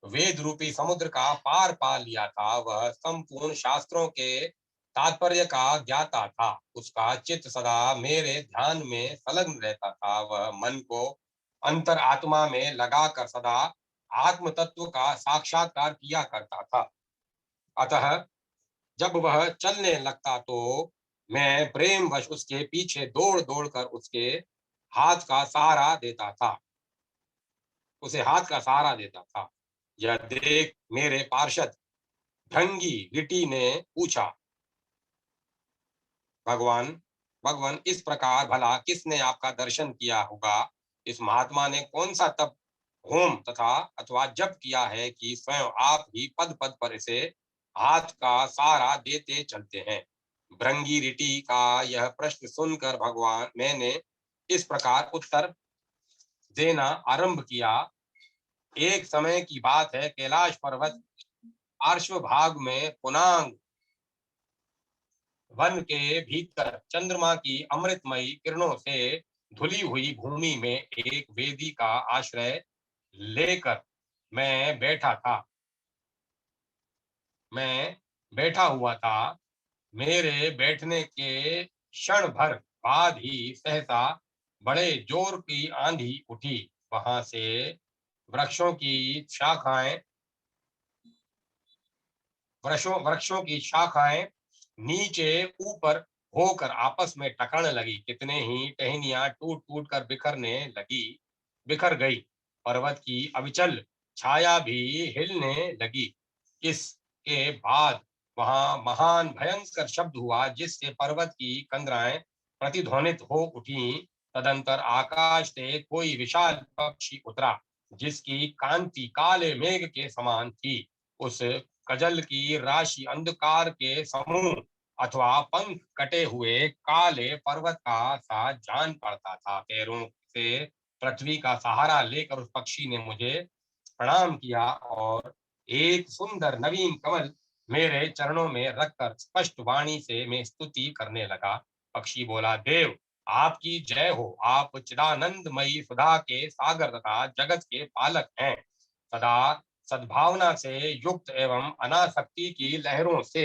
वेद रूपी समुद्र का पार पा लिया था। वह संपूर्ण शास्त्रों के तात्पर्य का ज्ञाता था। उसका चित्त सदा मेरे ध्यान में संलग्न रहता था। वह मन को अंतर आत्मा में लगाकर सदा आत्म तत्व का साक्षात्कार किया करता था। अतः जब वह चलने लगता तो मैं प्रेमवश उसके पीछे दौड़ दौड़ कर उसे हाथ का सहारा देता था। यह देख मेरे पार्षद ढंगी गिटी ने पूछा, भगवान भगवान, इस प्रकार भला किसने आपका दर्शन किया होगा? इस महात्मा ने कौन सा तप होम तथा अथवा जप किया है कि स्वयं आप ही पद पद पर इसे हाथ का सहारा देते चलते हैं। भृंगी ऋषि का यह प्रश्न सुनकर भगवान मैंने इस प्रकार उत्तर देना आरंभ किया। एक समय की बात है, कैलाश पर्वत पार्श्व भाग में पुनांग वन के भीतर चंद्रमा की अमृतमयी किरणों से धुली हुई भूमि में एक वेदी का आश्रय लेकर मैं बैठा था। मैं बैठा हुआ था। मेरे बैठने के क्षण भर बाद ही सहसा बड़े जोर की आंधी उठी। वहां से वृक्षों की शाखाएं वृक्षों की शाखाएं नीचे ऊपर होकर आपस में टकराने लगी। कितने ही टहनियां टूट टूट कर बिखर गई। पर्वत की अविचल छाया भी हिलने लगी। इसके बाद वहां महान भयंकर शब्द हुआ, जिससे पर्वत की कंदराएं प्रतिध्वनित हो उठी। तदंतर आकाश से कोई विशाल पक्षी उतरा, जिसकी कांति काले मेघ के समान थी। उस कजल की राशि अंधकार के समूह अथवा पंख कटे हुए काले पर्वत का सा जान पड़ता था। पैरों से पृथ्वी का सहारा लेकर उस पक्षी ने मुझे प्रणाम किया और एक सुंदर नवीन कमल मेरे चरणों में रखकर स्पष्ट वाणी से मैं स्तुति करने लगा। पक्षी बोला, देव आपकी जय हो। आप चिदानंदमयी सुधा के सागर तथा जगत के पालक हैं। सदा सद्भावना से युक्त एवं अनासक्ति की लहरों से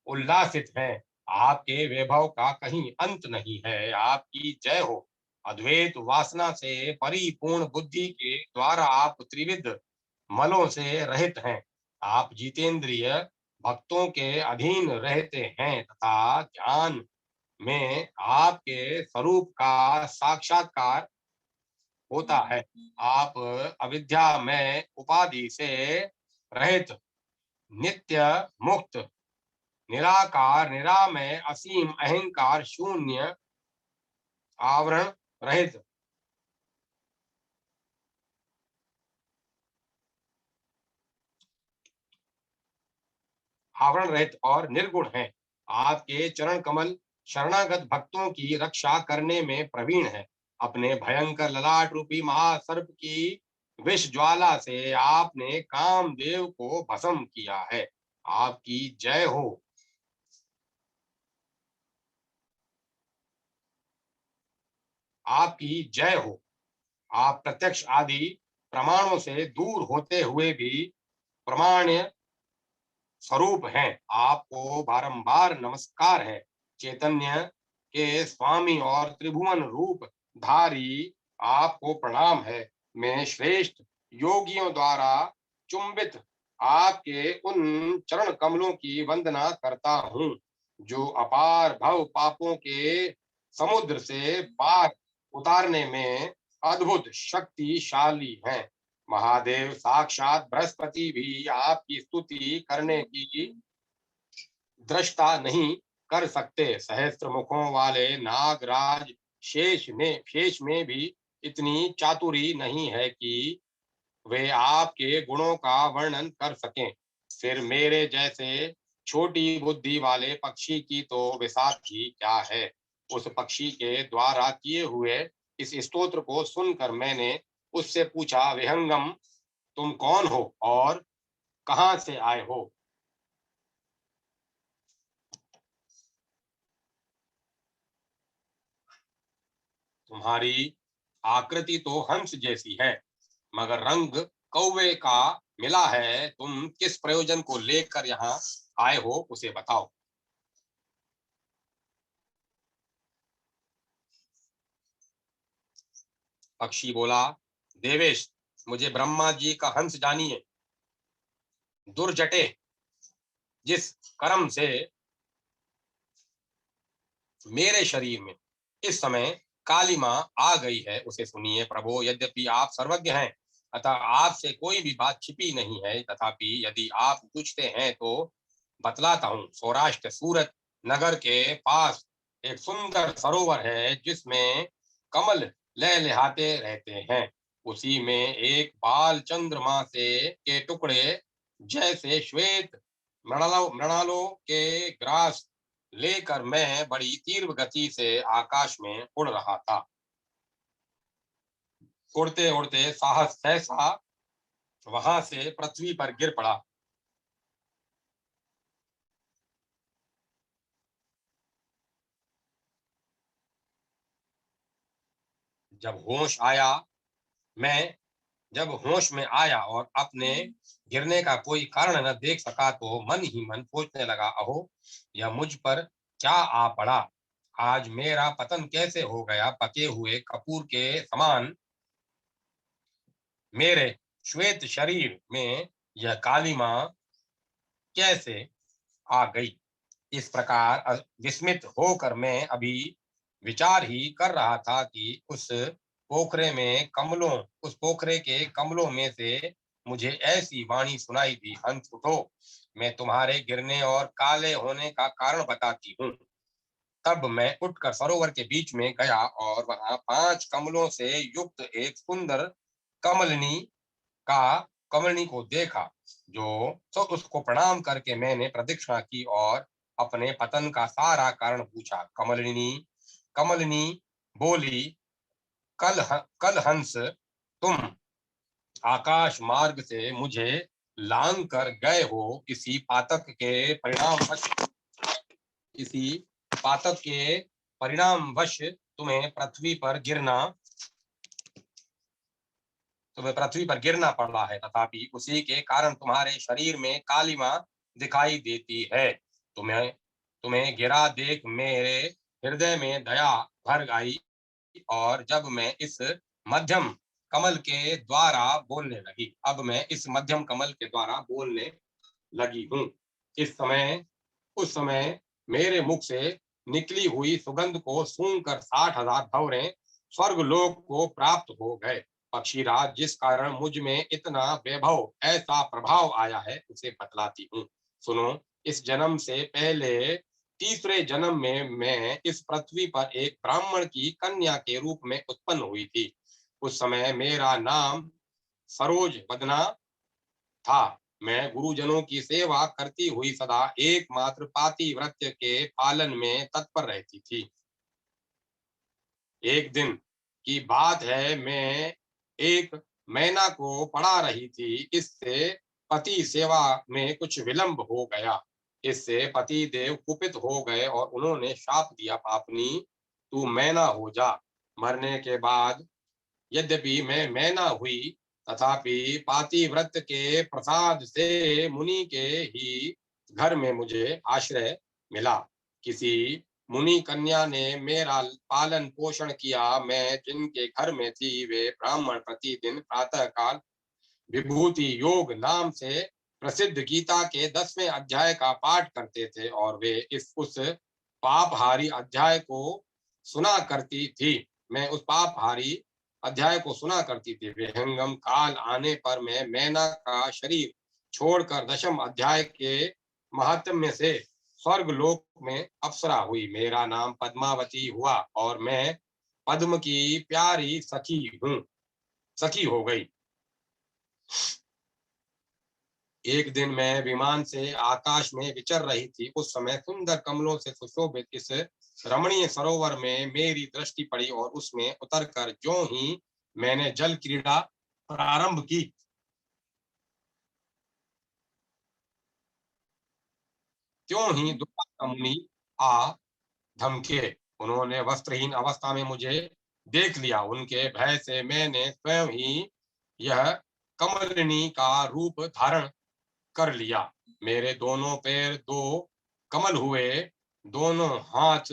उल्लासित हैं। आपके वैभव का कहीं अंत नहीं है। आपकी जय हो। अद्वैत वासना से परिपूर्ण बुद्धि के द्वारा आप त्रिविध मलों से रहित हैं। आप जितेंद्रिय भक्तों के अधीन रहते हैं तथा ज्ञान में आपके स्वरूप का साक्षात्कार होता है। आप अविद्या में उपाधि से रहित, नित्य मुक्त, निराकार, निरामय, असीम, अहंकार शून्य, आवरण रहित, आवरण रहित और निर्गुण है। आपके चरण कमल शरणागत भक्तों की रक्षा करने में प्रवीण है। अपने भयंकर ललाट रूपी महासर्प की विष ज्वाला से आपने कामदेव को भस्म किया है। आपकी जय हो। आपकी जय हो। आप प्रत्यक्ष आदि प्रमाणों से दूर होते हुए भी प्रमाण्य स्वरूप हैं। आपको बारंबार नमस्कार है। चैतन्य के स्वामी और त्रिभुवन रूप धारी आपको प्रणाम है। मैं श्रेष्ठ योगियों द्वारा चुंबित आपके उन चरण कमलों की वंदना करता हूँ, जो अपार भव पापों के समुद्र से पार उतारने में अद्भुत शक्तिशाली हैं। महादेव साक्षात बृहस्पति भी आपकी स्तुति करने की दृष्टा नहीं कर सकते। सहस्त्र मुखों वाले नागराज शेष में भी इतनी चातुरी नहीं है कि वे आपके गुणों का वर्णन कर सकें। फिर मेरे जैसे छोटी बुद्धि वाले पक्षी की तो विसात ही क्या है। उस पक्षी के द्वारा किए हुए इस स्तोत्र को सुनकर मैंने उससे पूछा, विहंगम तुम कौन हो और कहां से आए हो। तुम्हारी आकृति तो हंस जैसी है, मगर रंग कौवे का मिला है। तुम किस प्रयोजन को लेकर यहाँ आए हो, उसे बताओ। पक्षी बोला, देवेश मुझे ब्रह्मा जी का हंस जानिए। दुर्जटे जिस कर्म से मेरे शरीर में इस समय कालिमा आ गई है, उसे सुनिए प्रभो। यद्यपि आप सर्वज्ञ हैं अतः आपसे कोई भी बात छिपी नहीं है, तथापि यदि आप पूछते हैं तो बतलाता हूँ। सौराष्ट्र सूरत नगर के पास एक सुंदर सरोवर है, जिसमें कमल लहलहाते रहते हैं। उसी में एक बाल चंद्रमा से के टुकड़े जैसे श्वेत मृणालों के ग्रास लेकर मैं बड़ी तीव्र गति से आकाश में उड़ रहा था। उड़ते उड़ते साहस सहसा वहां से पृथ्वी पर गिर पड़ा। जब होश आया मैं जब होश में आया और अपने गिरने का कोई कारण न देख सका तो मन ही मन सोचने लगा, अहो यह मुझ पर क्या आ पड़ा। आज मेरा पतन कैसे हो गया। पके हुए कपूर के समान मेरे श्वेत शरीर में यह कालिमा कैसे आ गई। इस प्रकार विस्मित होकर मैं अभी विचार ही कर रहा था कि उस पोखरे के कमलों में से मुझे ऐसी वाणी सुनाई दी, हंस उठो, मैं तुम्हारे गिरने और काले होने का कारण बताती हूँ। तब मैं उठकर सरोवर के बीच में गया और वहां 5 कमलों से युक्त एक सुंदर कमलनी का कमलनी को देखा। जो तो उसको प्रणाम करके मैंने प्रदक्षिणा की और अपने पतन का सारा कारण पूछा। कमलनी बोली, कल हंस तुम आकाश मार्ग से मुझे लांग कर गए हो। किसी पातक के परिणामवश तुम्हें पृथ्वी पर गिरना पड़ा है, तथापि उसी के कारण तुम्हारे शरीर में कालिमा दिखाई देती है। तुम्हें तुम्हें गिरा देख मेरे हृदय में दया भर आई और जब मैं इस मध्यम कमल के द्वारा बोलने लगी अब मैं इस मध्यम कमल के द्वारा बोलने लगी हूँ। उस समय मेरे मुख से निकली हुई सुगंध को सूंघकर 60,000 भंवरे स्वर्गलोक को प्राप्त हो गए। पक्षीराज, जिस कारण मुझ में इतना वैभव ऐसा प्रभाव आया है उसे बतलाती हूँ। सुनो, इस जन्म से पहले तीसरे जन्म में मैं इस पृथ्वी पर एक ब्राह्मण की कन्या के रूप में उत्पन्न हुई थी। उस समय मेरा नाम सरोज बदना था। मैं गुरुजनों की सेवा करती हुई सदा एकमात्र पातिव्रत्य के पालन में तत्पर रहती थी। एक दिन की बात है, मैं एक मैना को पढ़ा रही थी। इससे पति सेवा में कुछ विलंब हो गया। इससे पति देव कुपित हो गए और उन्होंने शाप दिया, पापनी तू मैना हो जा। मरने के बाद यद्यपि मैं मैना हुई, तथापि पातिव्रत के प्रसाद से मुनि के ही घर में मुझे आश्रय मिला। किसी मुनि कन्या ने मेरा पालन पोषण किया। मैं जिनके घर में थी वे ब्राह्मण प्रतिदिन प्रातः काल विभूति योग नाम से प्रसिद्ध गीता के 10वें अध्याय का पाठ करते थे और वे इस उस पापहारी अध्याय को सुना करती थी। मैं उस पापहारी अध्याय को सुना करती थी। विहंगम काल आने पर मैं मैना का शरीर छोड़कर 10वें अध्याय के महात्म्य से स्वर्ग लोक में अप्सरा हुई। मेरा नाम पद्मावती हुआ और मैं पद्म की प्यारी सखी हो गई। एक दिन मैं विमान से आकाश में विचर रही थी। उस समय सुंदर कमलों से सुशोभित इस रमणीय सरोवर में मेरी दृष्टि पड़ी और उसमें उतरकर ज्यों ही मैंने जल क्रीड़ा प्रारंभ की, त्यों ही दुर्वासा मुनि आ धमके। उन्होंने वस्त्रहीन अवस्था में मुझे देख लिया। उनके भय से मैंने स्वयं ही यह कमलिनी का रूप धारण कर लिया। मेरे दोनों पैर दो कमल हुए, दोनों हाथ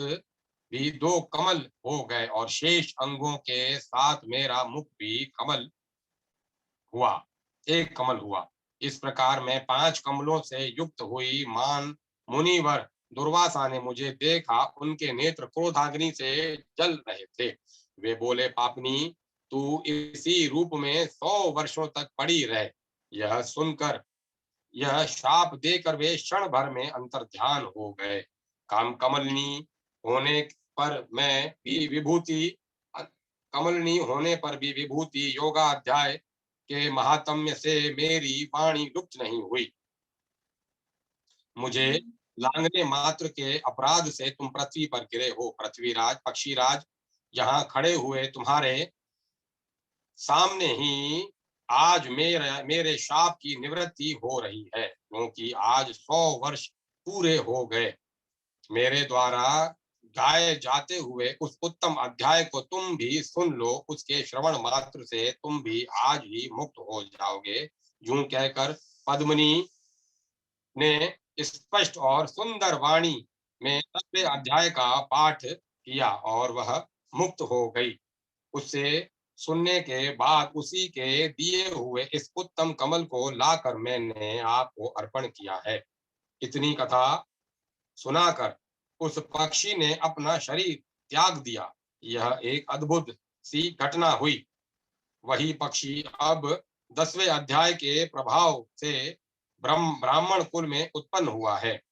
भी दो कमल हो गए और शेष अंगों के साथ मेरा मुख भी हुआ एक कमल हुआ। इस प्रकार मैं 5 कमलों से युक्त हुई मान मुनिवर दुर्वासा ने मुझे देखा। उनके नेत्र क्रोधाग्नि से जल रहे थे। वे बोले, पापनी तू इसी रूप में 100 वर्षों तक पड़ी रह। यह सुनकर यह शाप देकर वे क्षण भर में अंतर्ध्यान हो गए। काम कमलनी होने पर मैं भी विभूति कमलनी होने पर भी विभूति योगाध्याय के महात्म्य से मेरी वाणी लुप्त नहीं हुई। मुझे लांघने मात्र के अपराध से तुम पृथ्वी पर गिरे हो। पृथ्वीराज, पक्षीराज, यहाँ खड़े हुए तुम्हारे सामने ही आज मेरे शाप की निवृत्ति हो रही है, क्योंकि आज 100 वर्ष पूरे हो गए। मेरे द्वारा गाए जाते हुए उस उत्तम अध्याय को तुम भी सुन लो, उसके श्रवण मात्र से तुम भी आज ही मुक्त हो जाओगे। यूं कहकर पद्मिनी ने स्पष्ट और सुंदर वाणी में 10वें अध्याय का पाठ किया और वह मुक्त हो गई। उससे सुनने के बाद उसी के दिए हुए इस उत्तम कमल को लाकर मैंने आपको अर्पण किया है। इतनी कथा सुनाकर उस पक्षी ने अपना शरीर त्याग दिया। यह एक अद्भुत सी घटना हुई। वही पक्षी अब 10वें अध्याय के प्रभाव से ब्राह्मण कुल में उत्पन्न हुआ है।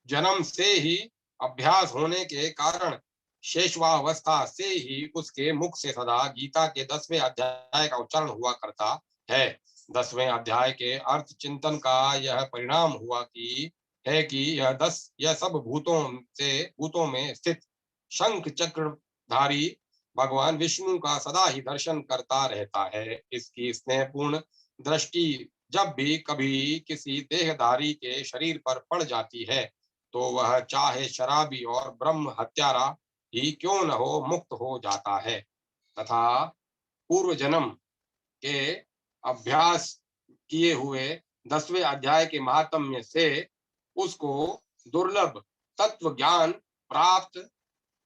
जन्म से ही अभ्यास होने के कारण शेषवावस्था से ही उसके मुख से सदा गीता के 10वें अध्याय का उच्चारण हुआ करता है। 10वें अध्याय के अर्थ चिंतन का यह परिणाम हुआ कि है कि यह सब भूतों में स्थित शंख चक्रधारी भगवान विष्णु का सदा ही दर्शन करता रहता है। इसकी स्नेहपूर्ण दृष्टि जब भी कभी किसी देहधारी के शरीर पर पड़ जाती है, तो वह चाहे शराबी और ब्रह्म हत्यारा ही क्यों न हो, मुक्त हो जाता है तथा पूर्व जन्म के अभ्यास किए हुए 10वें अध्याय के महात्म्य से उसको दुर्लभ तत्व ज्ञान प्राप्त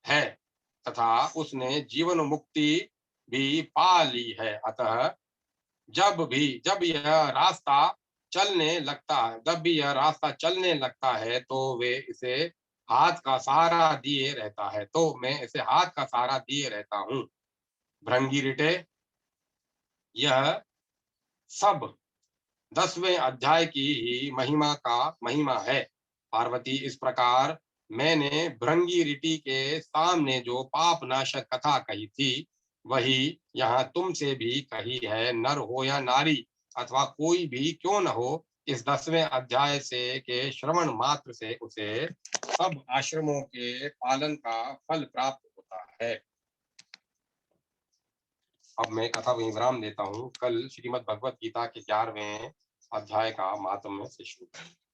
है तथा उसने जीवन मुक्ति भी पा ली है। अतः जब यह रास्ता रास्ता चलने लगता है, तो वे इसे हाथ का सहारा दिए रहता है, तो मैं इसे हाथ का सहारा दिए रहता हूँ। भृंगी रिटे, यह सब 10वें अध्याय की ही महिमा है। पार्वती, इस प्रकार मैंने भृंगी ऋटि के सामने जो पाप नाशक कथा कही थी, वही यहाँ तुमसे भी कही है। नर हो या नारी अथवा कोई भी क्यों न हो, इस 10वें अध्याय से के श्रवण मात्र से उसे सब आश्रमों के पालन का फल प्राप्त होता है। अब मैं कथा वहीं विराम देता हूँ। कल श्रीमद् भगवत गीता के 11वें अध्याय का महात्म्य से शुरू करेंगे।